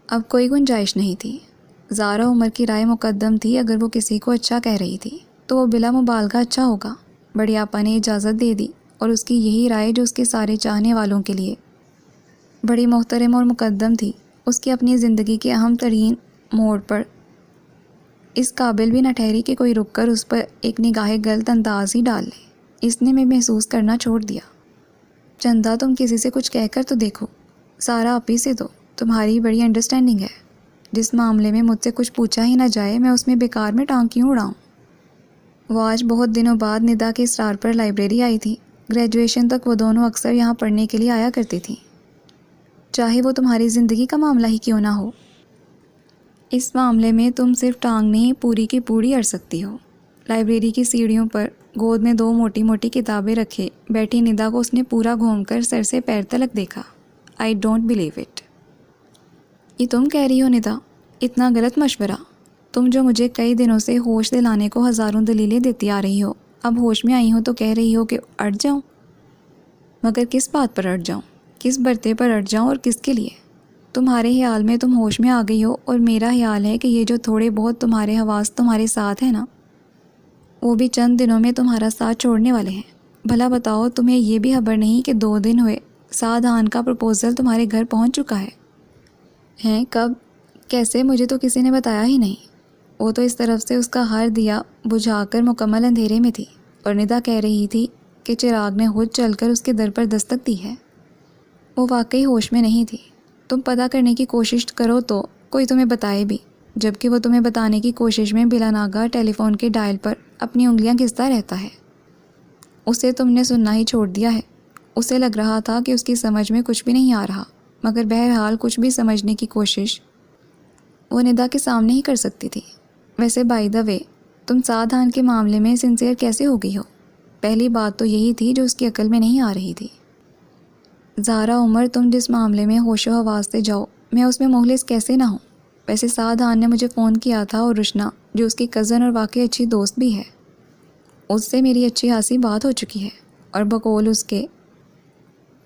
اب کوئی گنجائش نہیں تھی۔ زارا عمر کی رائے مقدم تھی، اگر وہ کسی کو اچھا کہہ رہی تھی تو وہ بلا مبالغہ اچھا ہوگا۔ بڑی آپا نے اجازت دے دی، اور اس کی یہی رائے جو اس کے سارے چاہنے والوں کے لیے بڑی محترم اور مقدم تھی، اس کی اپنی زندگی کے اہم ترین موڑ پر اس قابل بھی نہ ٹھہری کہ کوئی رک کر اس پر ایک نگاہ غلط انداز ہی ڈال لے۔ اس نے میں محسوس کرنا چھوڑ دیا۔ چندہ، تم کسی سے کچھ کہہ کر تو دیکھو، سارا آپ ہی سے دو، تمہاری بڑی انڈرسٹینڈنگ ہے، جس معاملے میں مجھ سے کچھ پوچھا ہی نہ جائے میں اس میں بیکار میں ٹانگ کیوں اڑاؤں؟ وہ آج بہت دنوں بعد ندا کے اصرار پر لائبریری آئی تھی۔ گریجویشن تک وہ دونوں اکثر یہاں پڑھنے کے لیے آیا کرتی تھیں، چاہے وہ تمہاری زندگی کا معاملہ ہی کیوں نہ ہو۔ اس معاملے میں تم صرف ٹانگ نہیں، پوری کی پوری اڑ سکتی ہو۔ لائبریری کی سیڑھیوں پر گود میں 2 موٹی موٹی کتابیں رکھے بیٹھی ندا کو اس نے پورا گھوم کر سر سے پیر تلک دیکھا۔ I don't believe it. یہ تم کہہ رہی ہو ندا؟ اتنا غلط مشورہ؟ تم جو مجھے کئی دنوں سے ہوش دلانے کو ہزاروں دلیلیں دیتی آ رہی ہو، اب ہوش میں آئی ہو تو کہہ رہی ہو کہ اڑ جاؤں؟ مگر کس بات پر اڑ جاؤں؟ کس برتے پر اڑ جاؤں اور کس کے لیے؟ تمہارے خیال میں تم ہوش میں آ گئی ہو، اور میرا خیال ہے کہ یہ جو تھوڑے بہت تمہارے حواس تمہارے ساتھ ہیں نا، وہ بھی چند دنوں میں تمہارا ساتھ چھوڑنے والے ہیں۔ بھلا بتاؤ، تمہیں یہ بھی خبر نہیں کہ 2 دن ہوئے سعدان کا پرپوزل تمہارے گھر پہنچ چکا ہے؟ ہیں؟ کب؟ کیسے؟ مجھے تو کسی نے بتایا ہی نہیں۔ وہ تو اس طرف سے اس کا ہر دیا بجھا کر مکمل اندھیرے میں تھی، اور ندا کہہ رہی تھی کہ چراغ نے خود چل کر اس کے در پر دستک دی ہے۔ وہ واقعی ہوش میں نہیں تھی۔ تم پتہ کرنے کی کوشش کرو تو کوئی تمہیں بتائے بھی، جبکہ وہ تمہیں بتانے کی کوشش میں بلا ناگاہ ٹیلی فون کے ڈائل پر اپنی انگلیاں گھستا رہتا ہے۔ اسے تم نے سننا ہی چھوڑ دیا ہے۔ اسے لگ رہا تھا کہ اس کی سمجھ میں کچھ بھی نہیں آ رہا، مگر بہرحال کچھ بھی سمجھنے کی کوشش وہ ندا کے سامنے ہی کر سکتی تھی۔ ویسے بائی دا وے، تم سعدان کے معاملے میں سنسیئر کیسے ہو گئی ہو؟ پہلی بات تو یہی تھی جو اس کی عقل میں نہیں آ رہی تھی۔ زارا عمر، تم جس معاملے میں ہوش و حواس سے جاؤ، میں اس میں مخلص کیسے نہ ہوں؟ ویسے سعدان نے مجھے فون کیا تھا، اور رشنا جو اس کی کزن اور واقعی اچھی دوست بھی ہے، اس سے میری اچھی خاصی بات ہو چکی ہے، اور بقول اس کے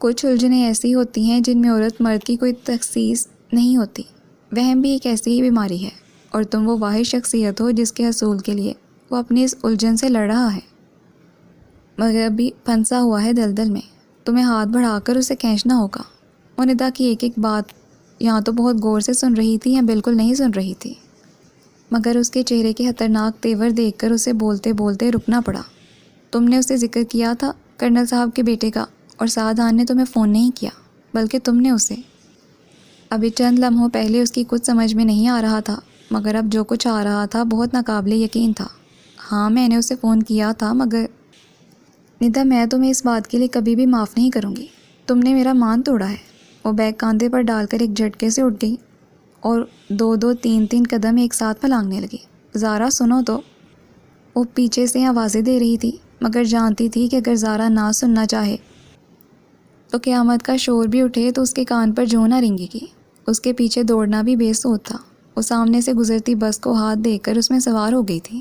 کچھ الجھنیں ایسی ہوتی ہیں جن میں عورت مرد کی کوئی تخصیص نہیں ہوتی۔ وہم بھی ایک ایسی ہی بیماری ہے، اور تم وہ واحد شخصیت ہو جس کے حصول کے لیے وہ اپنی اس الجھن سے لڑ رہا ہے، مگر ابھی پھنسا ہوا ہے دلدل میں۔ تمہیں ہاتھ بڑھا کر اسے کھینچنا ہوگا۔ وہ ندا کی ایک ایک بات یہاں تو بہت غور سے سن رہی تھی یا بالکل نہیں سن رہی تھی، مگر اس کے چہرے کے خطرناک تیور دیکھ کر اسے بولتے بولتے رکنا پڑا۔ تم نے اسے ذکر کیا تھا کرنل صاحب کے بیٹے کا، اور سعدان نے تمہیں فون نہیں کیا، بلکہ تم نے اسے۔ ابھی چند لمحوں پہلے اس کی کچھ سمجھ میں نہیں آ رہا تھا، مگر اب جو کچھ آ رہا تھا بہت ناقابل یقین تھا۔ ہاں، میں نے اسے فون کیا تھا، مگر ندا، میں تمہیں اس بات کے لیے کبھی بھی معاف نہیں کروں گی۔ تم نے میرا مان توڑا ہے۔ وہ بیگ کاندھے پر ڈال کر ایک جھٹکے سے اٹھ گئی اور 2 3 قدم ایک ساتھ پھلانگنے لگی۔ زارا سنو تو۔ وہ پیچھے سے آوازیں دے رہی تھی، مگر جانتی تھی کہ اگر زارا نہ سننا چاہے تو قیامت کا شور بھی اٹھے تو اس کے کان پر جوں نہ رینگے گی۔ اس کے پیچھے دوڑنا بھی بے سود تھا۔ وہ سامنے سے گزرتی بس کو ہاتھ دے کر اس میں سوار ہو گئی تھی۔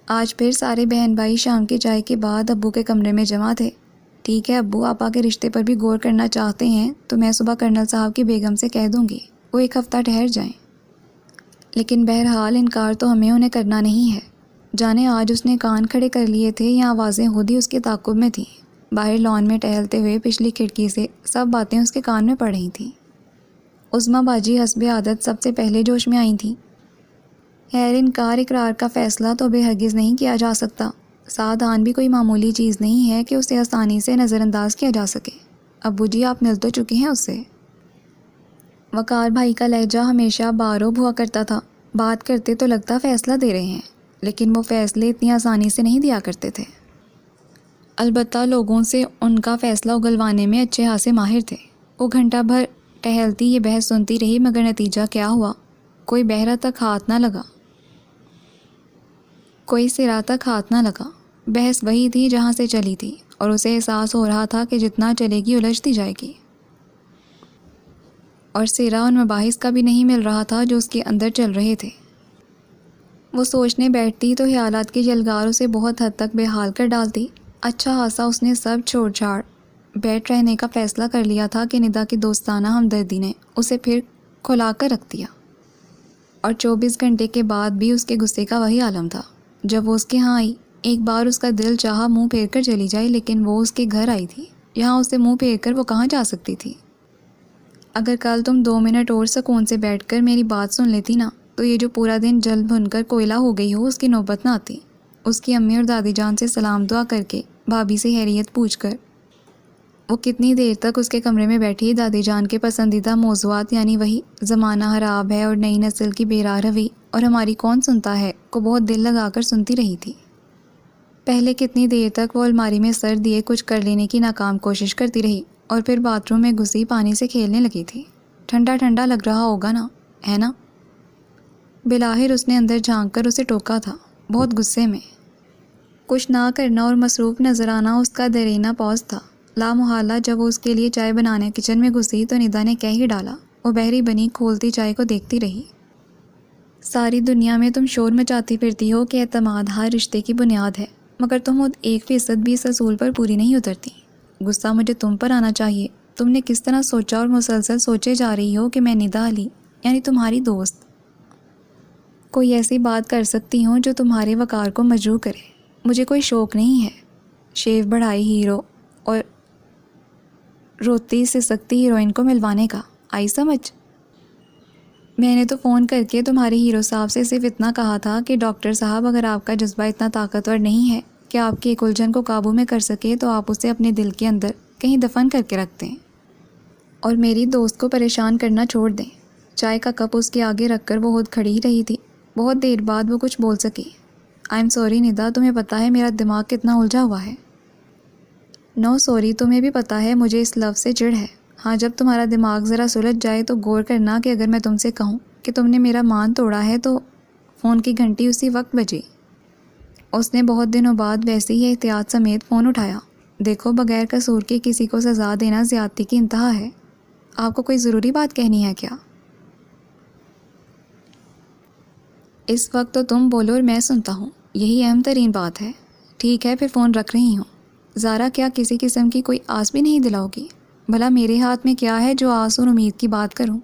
آج پھر سارے بہن بھائی شام کے چائے کے بعد ابو کے کمرے میں جمع تھے۔ ٹھیک ہے ابو، آپا کے رشتے پر بھی غور کرنا چاہتے ہیں تو میں صبح کرنل صاحب کی بیگم سے کہہ دوں گی، وہ 1 ہفتہ ٹھہر جائیں۔ لیکن بہرحال انکار تو ہمیں انہیں کرنا نہیں ہے۔ جانے آج اس نے کان کھڑے کر لیے تھے یا آوازیں خود ہی اس کے تعاقب میں تھیں۔ باہر لان میں ٹہلتے ہوئے پچھلی کھڑکی سے سب باتیں اس کے کان میں پڑ رہی تھیں۔ عظمیٰ باجی حسب عادت سب سے پہلے جوش میں آئی تھیں۔ خیر، انکار اقرار کا فیصلہ تو بے ہرگز نہیں کیا جا سکتا۔ سعدان بھی کوئی معمولی چیز نہیں ہے کہ اسے آسانی سے نظر انداز کیا جا سکے۔ ابو جی، آپ مل تو چکے ہیں اس سے۔ وقار بھائی کا لہجہ ہمیشہ باروب ہوا کرتا تھا۔ بات کرتے تو لگتا فیصلہ دے رہے ہیں، لیکن وہ فیصلے اتنی آسانی سے نہیں دیا کرتے تھے۔ البتہ لوگوں سے ان کا فیصلہ اگلوانے میں اچھے خاصے ماہر تھے۔ وہ گھنٹہ بھر ٹہلتی یہ بحث سنتی رہی، مگر نتیجہ کیا ہوا؟ کوئی بہرہ تک ہاتھ نہ لگا، کوئی سرا تک ہاتھ نہ لگا۔ بحث وہی تھی جہاں سے چلی تھی، اور اسے احساس ہو رہا تھا کہ جتنا چلے گی الجھتی جائے گی، اور سرا ان مباحث کا بھی نہیں مل رہا تھا جو اس کے اندر چل رہے تھے۔ وہ سوچنے بیٹھتی تو خیالات کی جلگار اسے بہت حد تک بے حال کر ڈالتی۔ اچھا خاصا اس نے سب چھوڑ چھاڑ بیٹھ رہنے کا فیصلہ کر لیا تھا کہ ندا کی دوستانہ ہمدردی نے اسے پھر کھلا کر رکھ دیا، اور 24 گھنٹے کے بعد بھی اس کے غصے کا وہی عالم تھا۔ جب وہ اس کے ہاں آئی، ایک بار اس کا دل چاہا منہ پھیر کر چلی جائے، لیکن وہ اس کے گھر آئی تھی۔ یہاں اسے منہ پھیر کر وہ کہاں جا سکتی تھی؟ اگر کل تم 2 منٹ اور سکون سے بیٹھ کر میری بات سن لیتی نا، تو یہ جو پورا دن جل بھن کر کوئلہ ہو گئی ہو، اس کی نوبت نہ آتی۔ اس کی امی اور دادی جان سے سلام دعا کر کے، بھابھی سے خیریت پوچھ کر، وہ کتنی دیر تک اس کے کمرے میں بیٹھی دادی جان کے پسندیدہ موضوعات، یعنی وہی زمانہ خراب ہے اور نئی نسل کی بے راہ روی اور ہماری کون سنتا ہے کو بہت دل لگا کر سنتی رہی تھی۔ پہلے کتنی دیر تک وہ الماری میں سر دیے کچھ کر لینے کی ناکام کوشش کرتی رہی، اور پھر باتھ روم میں گھسی پانی سے کھیلنے لگی تھی۔ ٹھنڈا ٹھنڈا لگ رہا ہوگا نا، ہے نا؟ بلاخر اس نے اندر جھانک کر اسے ٹوکا تھا، بہت غصے میں۔ کچھ نہ کرنا اور مصروف نظر آنا اس کا دیرینہ پوز تھا۔ لامحالہ جب وہ اس کے لیے چائے بنانے کچن میں گھسی تو ندا نے کہہ ہی ڈالا۔ وہ بحری بنی کھولتی چائے کو دیکھتی رہی۔ ساری دنیا میں تم شور مچاتی پھرتی ہو کہ اعتماد ہر رشتے کی بنیاد ہے، مگر تم خود 1% بھی اس اصول پر پوری نہیں اترتی۔ غصہ مجھے تم پر آنا چاہیے، تم نے کس طرح سوچا اور مسلسل سوچے جا رہی ہو کہ میں ندا علی یعنی تمہاری دوست کوئی ایسی بات کر سکتی ہوں جو تمہارے وقار کو مجروح کرے. مجھے کوئی شوق نہیں ہے شیو بڑھائی ہیرو اور روتی سسکتی ہیروئن کو ملوانے کا. آئی سمجھ؟ میں نے تو فون کر کے تمہارے ہیرو صاحب سے صرف اتنا کہا تھا کہ ڈاکٹر صاحب اگر آپ کا جذبہ اتنا طاقتور نہیں ہے کہ آپ کی ایک الجھن کو قابو میں کر سکے تو آپ اسے اپنے دل کے اندر کہیں دفن کر کے رکھ دیں اور میری دوست کو پریشان کرنا چھوڑ دیں. چائے کا کپ اس کے آگے رکھ کر وہ خود کھڑی رہی تھی. بہت دیر بعد وہ کچھ بول سکی. آئی ایم سوری ندا، تمہیں پتہ ہے میرا دماغ کتنا الجھا ہوا ہے. نو سوری، تمہیں بھی پتہ ہے مجھے اس لفظ سے چڑ ہے. ہاں، جب تمہارا دماغ ذرا سلجھ جائے تو غور کرنا کہ اگر میں تم سے کہوں کہ تم نے میرا مان توڑا ہے تو فون کی گھنٹی اسی وقت بجی. اس نے بہت دنوں بعد ویسے ہی احتیاط سمیت فون اٹھایا. دیکھو، بغیر قصور کے کسی کو سزا دینا زیادتی کی انتہا ہے. آپ کو کوئی ضروری بات کہنی ہے کیا؟ اس وقت تو تم بولو اور میں سنتا ہوں، یہی اہم ترین بات ہے. ٹھیک ہے، پھر فون رکھ رہی ہوں. زارا، کیا کسی قسم کی کوئی آس بھی نہیں دلاؤ گی؟ بھلا میرے ہاتھ میں کیا ہے جو آس اور امید کی بات کروں؟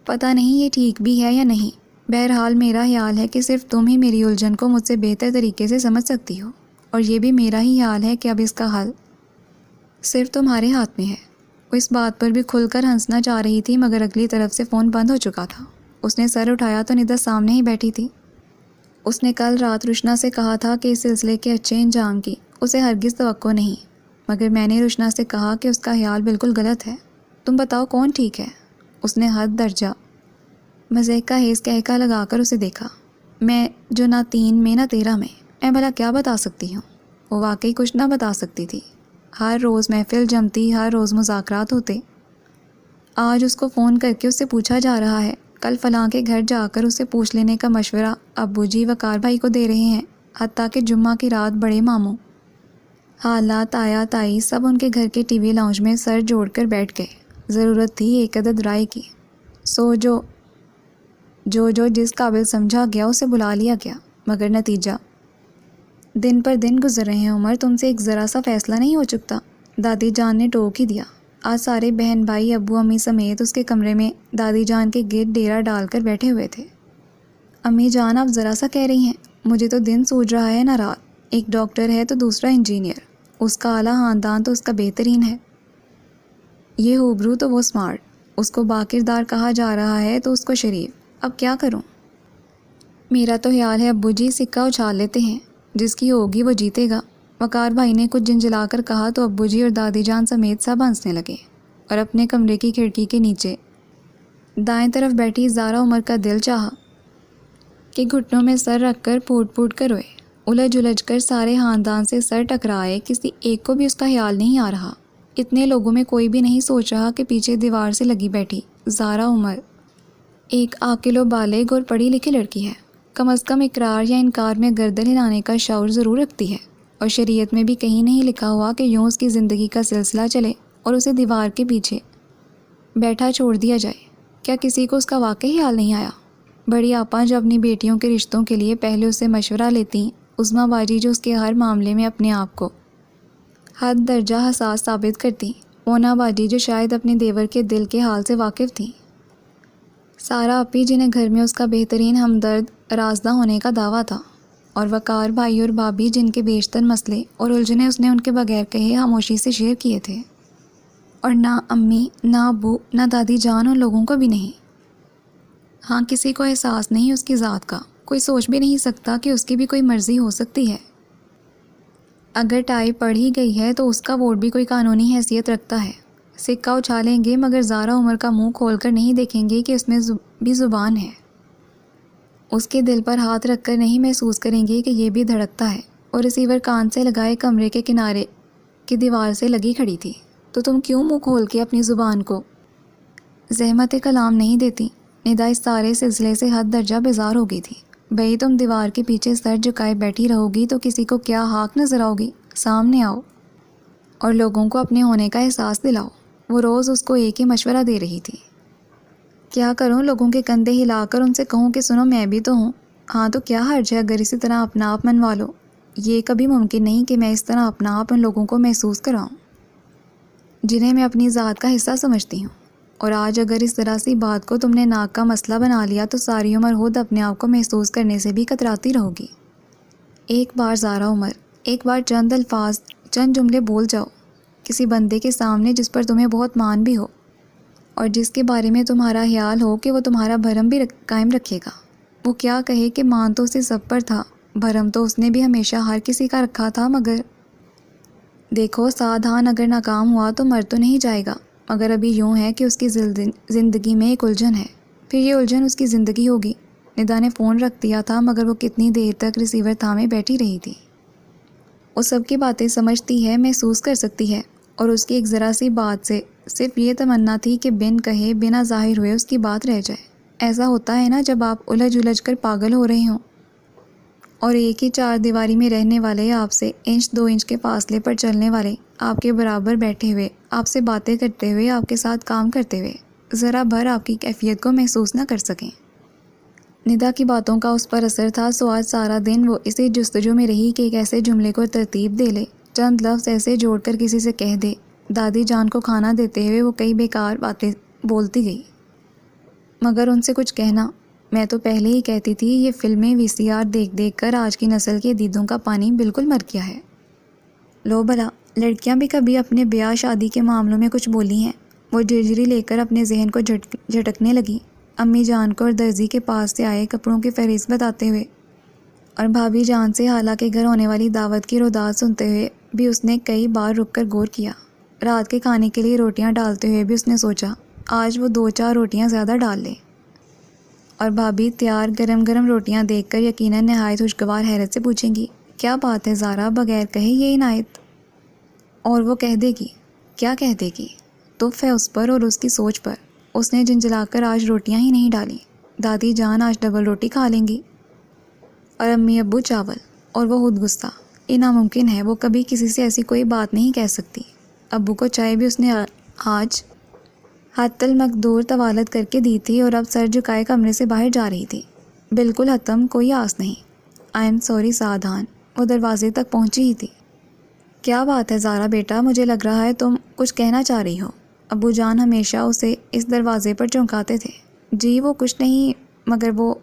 پتہ نہیں یہ ٹھیک بھی ہے یا نہیں. بہرحال میرا خیال ہے کہ صرف تم ہی میری الجھن کو مجھ سے بہتر طریقے سے سمجھ سکتی ہو، اور یہ بھی میرا ہی خیال ہے کہ اب اس کا حل صرف تمہارے ہاتھ میں ہے. وہ اس بات پر بھی کھل کر ہنسنا چاہ رہی تھی مگر اگلی طرف سے فون بند ہو چکا تھا. اس نے سر اٹھایا تو ندا سامنے ہی بیٹھی تھی. اس نے کل رات روشنا سے کہا تھا کہ اس سلسلے کے اچھے انجام کی اسے ہرگز توقع نہیں، مگر میں نے روشنا سے کہا کہ اس کا خیال بالکل غلط ہے. تم بتاؤ کون ٹھیک ہے؟ اس نے حد درجہ مزاح کا ہیز کہکا لگا کر اسے دیکھا. میں جو نہ 3 میں نہ 13 میں بھلا کیا بتا سکتی ہوں؟ وہ واقعی کچھ نہ بتا سکتی تھی. ہر روز محفل جمتی، ہر روز مذاکرات ہوتے. آج اس کو فون کر کے اس سے پوچھا جا رہا ہے. کل فلاں کے گھر جا کر اسے پوچھ لینے کا مشورہ ابو جی وقار بھائی کو دے رہے ہیں. حتیٰ کہ جمعہ کی رات بڑے ماموں، حالات آیا تائی سب ان کے گھر کے ٹی وی لاؤنج میں سر جوڑ کر بیٹھ گئے. ضرورت تھی ایک عدد رائے کی. سو جو جس قابل سمجھا گیا اسے بلا لیا گیا، مگر نتیجہ دن پر دن گزر رہے ہیں. عمر، تم سے ایک ذرا سا فیصلہ نہیں ہو چکتا؟ دادی جان نے ٹوک ہی دیا. آج سارے بہن بھائی ابو امی سمیت اس کے کمرے میں دادی جان کے گرد ڈیرا ڈال کر بیٹھے ہوئے تھے. امی جان، آپ ذرا سا کہہ رہی ہیں؟ مجھے تو دن سوج رہا ہے نہ رات. ایک ڈاکٹر ہے تو دوسرا انجینئر، اس کا اعلیٰ خاندان تو اس کا بہترین ہے. یہ ہوبرو تو وہ سمارٹ، اس کو باکردار کہا جا رہا ہے تو اس کو شریف. اب کیا کروں؟ میرا تو خیال ہے ابو جی سکہ اچھال لیتے ہیں، جس کی ہوگی وہ جیتے گا. وقار بھائی نے کچھ جھنجھلا کر کہا تو ابو جی اور دادی جان سمیت سب ہنسنے لگے اور اپنے کمرے کی کھڑکی کے نیچے دائیں طرف بیٹھی زارا عمر کا دل چاہا کہ گھٹنوں میں سر رکھ کر پھوٹ پھوٹ کر روئے. الجھ کر سارے خاندان سے سر ٹکرائے، کسی ایک کو بھی اس کا خیال نہیں آ رہا. اتنے لوگوں میں کوئی بھی نہیں سوچ رہا کہ پیچھے دیوار سے لگی بیٹھی زارا عمر ایک عاقل و بالغ اور پڑھی لکھی لڑکی ہے. کم از کم اقرار یا انکار میں گردن ہلانے کا شعور ضرور رکھتی ہے، اور شریعت میں بھی کہیں نہیں لکھا ہوا کہ یوں اس کی زندگی کا سلسلہ چلے اور اسے دیوار کے پیچھے بیٹھا چھوڑ دیا جائے. کیا کسی کو اس کا واقعی خیال نہیں آیا؟ بڑی آپا جو اپنی بیٹیوں کے رشتوں کے لیے پہلے اس سے مشورہ لیتی، عظمیٰ باجی جو اس کے ہر معاملے میں اپنے آپ کو حد درجہ حساس ثابت کرتی، مونا باجی جو شاید اپنے دیور کے دل کے حال سے واقف تھیں، سارا اپی جنہیں گھر میں اس کا بہترین ہمدرد رازدہ ہونے کا دعویٰ تھا، اور وقار بھائی اور بھابھی جن کے بیشتر مسئلے اور الجھنیں اس نے ان کے بغیر کہے خاموشی سے شیئر کیے تھے. اور نہ امی، نہ ابو، نہ دادی جان ان لوگوں کو بھی نہیں. ہاں، کسی کو احساس نہیں اس کی ذات کا، کوئی سوچ بھی نہیں سکتا کہ اس کی بھی کوئی مرضی ہو سکتی ہے. اگر ٹائی پڑ ہی گئی ہے تو اس کا ووٹ بھی کوئی قانونی حیثیت رکھتا ہے. سکہ اچھالیں گے مگر زارا عمر کا منہ کھول کر نہیں دیکھیں گے کہ اس میں بھی زبان ہے. اس کے دل پر ہاتھ رکھ کر نہیں محسوس کریں گے کہ یہ بھی دھڑکتا ہے. اور ریسیور کان سے لگائے کمرے کے کنارے کی دیوار سے لگی کھڑی تھی. تو تم کیوں منہ کھول کے اپنی زبان کو زحمت کلام نہیں دیتی؟ ندا اس سارے سلسلے سے حد درجہ بیزار ہو گئی تھی. بھئی تم دیوار کے پیچھے سر جھکائے بیٹھی رہو گی تو کسی کو کیا حق نظر آؤ گی؟ سامنے آؤ اور لوگوں کو اپنے ہونے کا احساس دلاؤ. وہ روز اس کو ایک ہی مشورہ دے رہی تھی. کیا کروں؟ لوگوں کے کندھے ہلا کر ان سے کہوں کہ سنو میں بھی تو ہوں. ہاں تو کیا حرج ہے اگر اسی طرح اپنا آپ منوا لو. یہ کبھی ممکن نہیں کہ میں اس طرح اپنا آپ ان لوگوں کو محسوس کراؤں. جنہیں میں اپنی ذات کا حصہ سمجھتی ہوں، اور آج اگر اس طرح سی بات کو تم نے ناک کا مسئلہ بنا لیا تو ساری عمر خود اپنے آپ کو محسوس کرنے سے بھی کتراتی رہو گی۔ ایک بار زارا عمر، ایک بار چند الفاظ، چند جملے بول جاؤ کسی بندے کے سامنے جس پر تمہیں بہت مان بھی ہو اور جس کے بارے میں تمہارا خیال ہو کہ وہ تمہارا بھرم بھی قائم رکھے گا۔ وہ کیا کہے کہ مان تو اسے سب پر تھا، بھرم تو اس نے بھی ہمیشہ ہر کسی کا رکھا تھا، مگر دیکھو سادھان اگر ناکام ہوا تو مر تو نہیں جائے گا، مگر ابھی یوں ہے کہ اس کی زندگی میں ایک الجھن ہے، پھر یہ الجھن اس کی زندگی ہوگی۔ ندا نے فون رکھ دیا تھا مگر وہ کتنی دیر تک ریسیور تھامے بیٹھی رہی تھی۔ وہ سب کی باتیں سمجھتی ہے، محسوس کر سکتی ہے، اور اس کی ایک ذرا سی بات سے صرف یہ تمنا تھی کہ بن کہے بنا ظاہر ہوئے اس کی بات رہ جائے۔ ایسا ہوتا ہے نا جب آپ الجھ کر پاگل ہو رہے ہوں اور ایک ہی چار دیواری میں رہنے والے آپ سے 1-2 انچ کے فاصلے پر چلنے والے آپ کے برابر بیٹھے ہوئے، آپ سے باتیں کرتے ہوئے، آپ کے ساتھ کام کرتے ہوئے ذرا بھر آپ کی کیفیت کو محسوس نہ کر سکیں۔ ندا کی باتوں کا اس پر اثر تھا، سو آج سارا دن وہ اسی جستجو میں رہی کہ ایک ایسے جملے کو ترتیب دے لے، چند لفظ ایسے جوڑ کر کسی سے کہہ دے۔ دادی جان کو کھانا دیتے ہوئے وہ کئی بیکار باتیں بولتی گئی، مگر ان سے کچھ کہنا۔ میں تو پہلے ہی کہتی تھی یہ فلمیں VCR دیکھ دیکھ کر آج کی نسل کے دیدوں کا پانی بالکل مر گیا ہے۔ لو بھلا، لڑکیاں بھی کبھی اپنے بیاہ شادی کے معاملوں میں کچھ بولی ہیں؟ وہ جرجری لے کر اپنے ذہن کو جھٹکنے لگی، امی جان کو اور درزی کے پاس سے آئے کپڑوں کی فہرست بتاتے ہوئے، اور بھابھی جان سے حالہ کے گھر ہونے والی دعوت کی روداد سنتے ہوئے بھی اس نے کئی بار رک کر غور کیا۔ رات کے کھانے کے لیے روٹیاں ڈالتے ہوئے بھی اس نے سوچا آج وہ 2-4 روٹیاں زیادہ ڈال لے، اور بھابھی تیار گرم گرم روٹیاں دیکھ کر یقیناً نہایت خوشگوار حیرت سے پوچھیں گی، کیا بات ہے زارا، بغیر کہے یہ عنایت؟ اور وہ کہہ دے گی، کیا کہہ دے گی؟ تف ہے اس پر اور اس کی سوچ پر، اس نے جھنجھلا کر آج روٹیاں ہی نہیں ڈالیں، دادی جان آج ڈبل روٹی کھا لیں گی، اور امی ابو چاول، اور وہ خود غصہ۔ یہ ناممکن ہے، وہ کبھی کسی سے ایسی کوئی بات نہیں کہہ سکتی۔ ابو کو چائے بھی اس نے آج حتی المقدور طوالت کر کے دی تھی اور اب سر جھکائے کمرے سے باہر جا رہی تھی، بالکل ختم، کوئی آس نہیں۔ آئی ایم سوری سادھان، وہ دروازے تک پہنچی ہی تھی۔ کیا بات ہے زارا بیٹا، مجھے لگ رہا ہے تم کچھ کہنا چاہ رہی ہو۔ ابو جان ہمیشہ اسے اس دروازے پر چونکاتے تھے۔ جی وہ کچھ نہیں، مگر وہ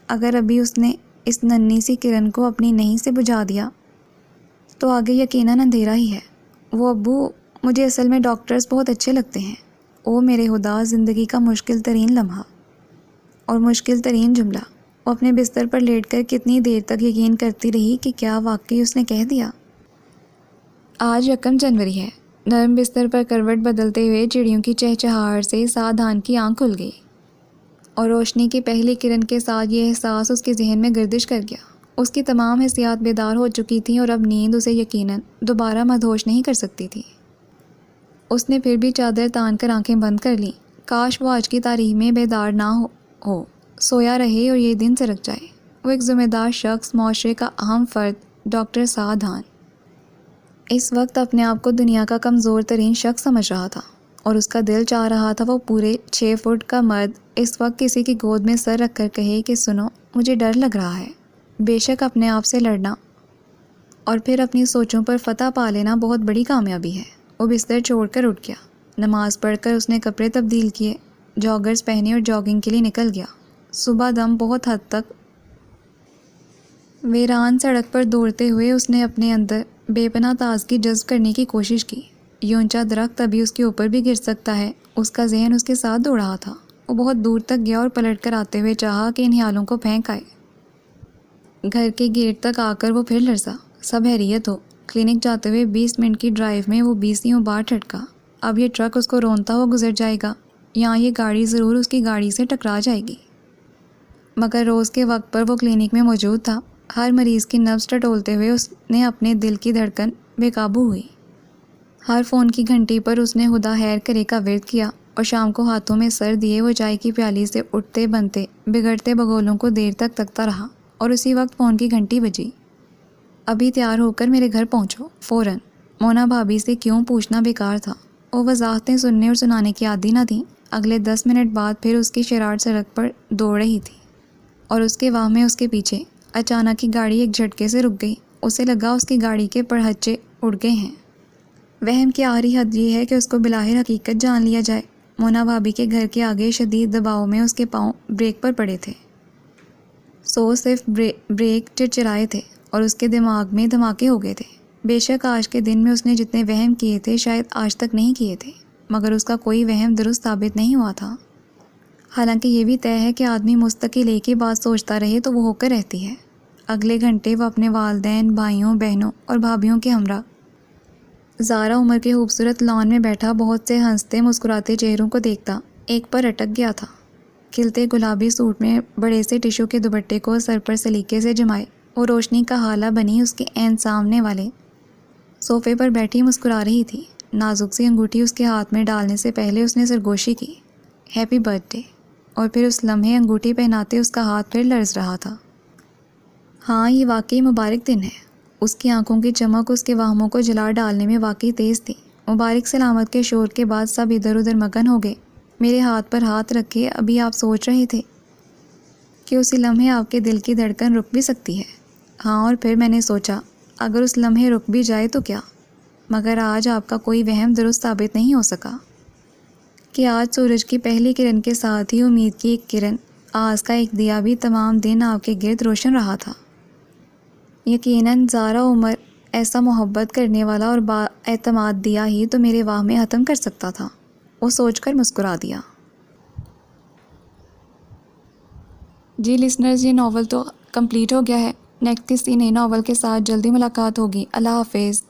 اگر ابھی اس نے اس ننھی سی کرن کو اپنی نہیں سے بجھا دیا تو آگے یقیناً اندھیرا ہی ہے۔ وہ ابو، مجھے اصل میں ڈاکٹرز بہت اچھے لگتے ہیں۔ او میرے خدا، زندگی کا مشکل ترین لمحہ اور مشکل ترین جملہ۔ وہ اپنے بستر پر لیٹ کر کتنی دیر تک یقین کرتی رہی کہ کیا واقعی اس نے کہہ دیا۔ آج 1 جنوری ہے۔ نرم بستر پر کروٹ بدلتے ہوئے چڑیوں کی چہچہاہٹ سے سادھان کی آنکھ کھل گئی، اور روشنی کی پہلی کرن کے ساتھ یہ احساس اس کے ذہن میں گردش کر گیا۔ اس کی تمام حسیات بیدار ہو چکی تھیں اور اب نیند اسے یقیناً دوبارہ مدہوش نہیں کر سکتی تھی۔ اس نے پھر بھی چادر تان کر آنکھیں بند کر لیں۔ کاش وہ آج کی تاریخ میں بیدار نہ ہو، سویا رہے اور یہ دن سرک جائے۔ وہ ایک ذمہ دار شخص، معاشرے کا اہم فرد، ڈاکٹر سادھان، اس وقت اپنے آپ کو دنیا کا کمزور ترین شخص سمجھ رہا تھا، اور اس کا دل چاہ رہا تھا وہ پورے 6 فٹ کا مرد اس وقت کسی کی گود میں سر رکھ کر کہے کہ سنو، مجھے ڈر لگ رہا ہے۔ بے شک اپنے آپ سے لڑنا اور پھر اپنی سوچوں پر فتح پا لینا بہت بڑی کامیابی ہے۔ وہ بستر چھوڑ کر اٹھ گیا۔ نماز پڑھ کر اس نے کپڑے تبدیل کیے، جاگرز پہنے اور جاگنگ کے لیے نکل گیا۔ صبح دم بہت حد تک ویران سڑک پر دوڑتے ہوئے اس نے اپنے اندر بے پناہ تازگی جذب کرنے کی کوشش کی۔ یہ اونچا درخت ابھی اس کے اوپر بھی گر سکتا ہے، اس کا ذہن اس کے ساتھ دوڑ رہا تھا۔ وہ بہت دور تک گیا اور پلٹ کر آتے ہوئے چاہا کہ ان خیالوں کو پھینک آئے۔ گھر کے گیٹ تک آ کر وہ پھر لرزا، سب حیریت ہو۔ کلینک جاتے ہوئے 20 منٹ کی ڈرائیو میں وہ 20 بار ٹھٹکا۔ اب یہ ٹرک اس کو رونتا ہوا گزر جائے گا، یہاں یہ گاڑی ضرور اس کی گاڑی سے ٹکرا جائے گی۔ مگر روز کے وقت پر وہ کلینک میں موجود تھا۔ ہر مریض کی نبض ٹٹولتے ہوئے اس نے اپنے دل کی دھڑکن بے قابو ہوئی۔ ہر فون کی گھنٹی پر اس نے خدا خیر کرے کا ورد کیا، اور شام کو ہاتھوں میں سر دیے وہ چائے کی پیالی سے اٹھتے بنتے بگڑتے بگولوں کو دیر تک تکتا رہا، اور اسی وقت فون کی گھنٹی بجی۔ ابھی تیار ہو کر میرے گھر پہنچو، فوراً۔ مونا بھابھی سے کیوں پوچھنا بیکار تھا، وہ وضاحتیں سننے اور سنانے کی عادی نہ تھیں۔ اگلے 10 منٹ بعد پھر اس کی شرارت سڑک پر دوڑ رہی تھی، اور اس کے واہ میں اس کے پیچھے۔ اچانک کی گاڑی ایک جھٹکے سے رک گئی، اسے لگا اس کی گاڑی کے پرہچے اڑ گئے ہیں۔ وہم کی آخری حد یہ ہے کہ اس کو بلاہر حقیقت جان لیا جائے۔ مونا بھابھی کے گھر کے آگے شدید دباؤ میں اس کے پاؤں بریک پر پڑے تھے، صرف بریک چرچرائے تھے اور اس کے دماغ میں دھماکے ہو گئے تھے۔ بے شک آج کے دن میں اس نے جتنے وہم کیے تھے شاید آج تک نہیں کیے تھے، مگر اس کا کوئی وہم درست ثابت نہیں ہوا تھا۔ حالانکہ یہ بھی طے ہے کہ آدمی مستقل ایک ہی بات سوچتا رہے تو وہ ہو کر رہتی ہے۔ اگلے گھنٹے وہ اپنے والدین، بھائیوں، بہنوں اور بھابھیوں کے ہمراہ زارا عمر کے خوبصورت لان میں بیٹھا بہت سے ہنستے مسکراتے چہروں کو دیکھتا ایک پر اٹک گیا تھا۔ کھلتے گلابی سوٹ میں بڑے سے ٹشو کے دوپٹے کو سر پر سلیقے سے جمائے اور روشنی کا حالہ بنی اس کے عین سامنے والے صوفے پر بیٹھی مسکرا رہی تھی۔ نازک سی انگوٹھی اس کے ہاتھ میں ڈالنے سے پہلے اس نے سرگوشی کی، ہیپی برتھ ڈے، اور پھر اس لمحے انگوٹھی پہناتے اس کا ہاتھ پھر لرز رہا تھا۔ ہاں، یہ واقعی مبارک دن ہے۔ اس کی آنکھوں کی چمک اس کے وہموں کو جلا ڈالنے میں واقعی تیز تھی۔ مبارک سلامت کے شور کے بعد سب ادھر ادھر مگن ہو گئے۔ میرے ہاتھ پر ہاتھ رکھے ابھی آپ سوچ رہے تھے کہ اسی لمحے آپ کے دل کی دھڑکن رک بھی سکتی ہے۔ ہاں، اور پھر میں نے سوچا اگر اس لمحے رک بھی جائے تو کیا؟ مگر آج آپ کا کوئی وہم درست ثابت نہیں ہو سکا کہ آج سورج کی پہلی کرن کے ساتھ ہی امید کی ایک کرن، آس کا ایک دیا بھی تمام دن آپ کے گرد روشن رہا تھا۔ یقیناً زارا عمر ایسا محبت کرنے والا اور با اعتماد دیا ہی تو میرے واہ میں ختم کر سکتا تھا۔ وہ سوچ کر مسکرا دیا۔ جی لسنرز، یہ ناول تو کمپلیٹ ہو گیا ہے۔ نیکسٹ کسی نئے ناول کے ساتھ جلدی ملاقات ہوگی۔ اللہ حافظ۔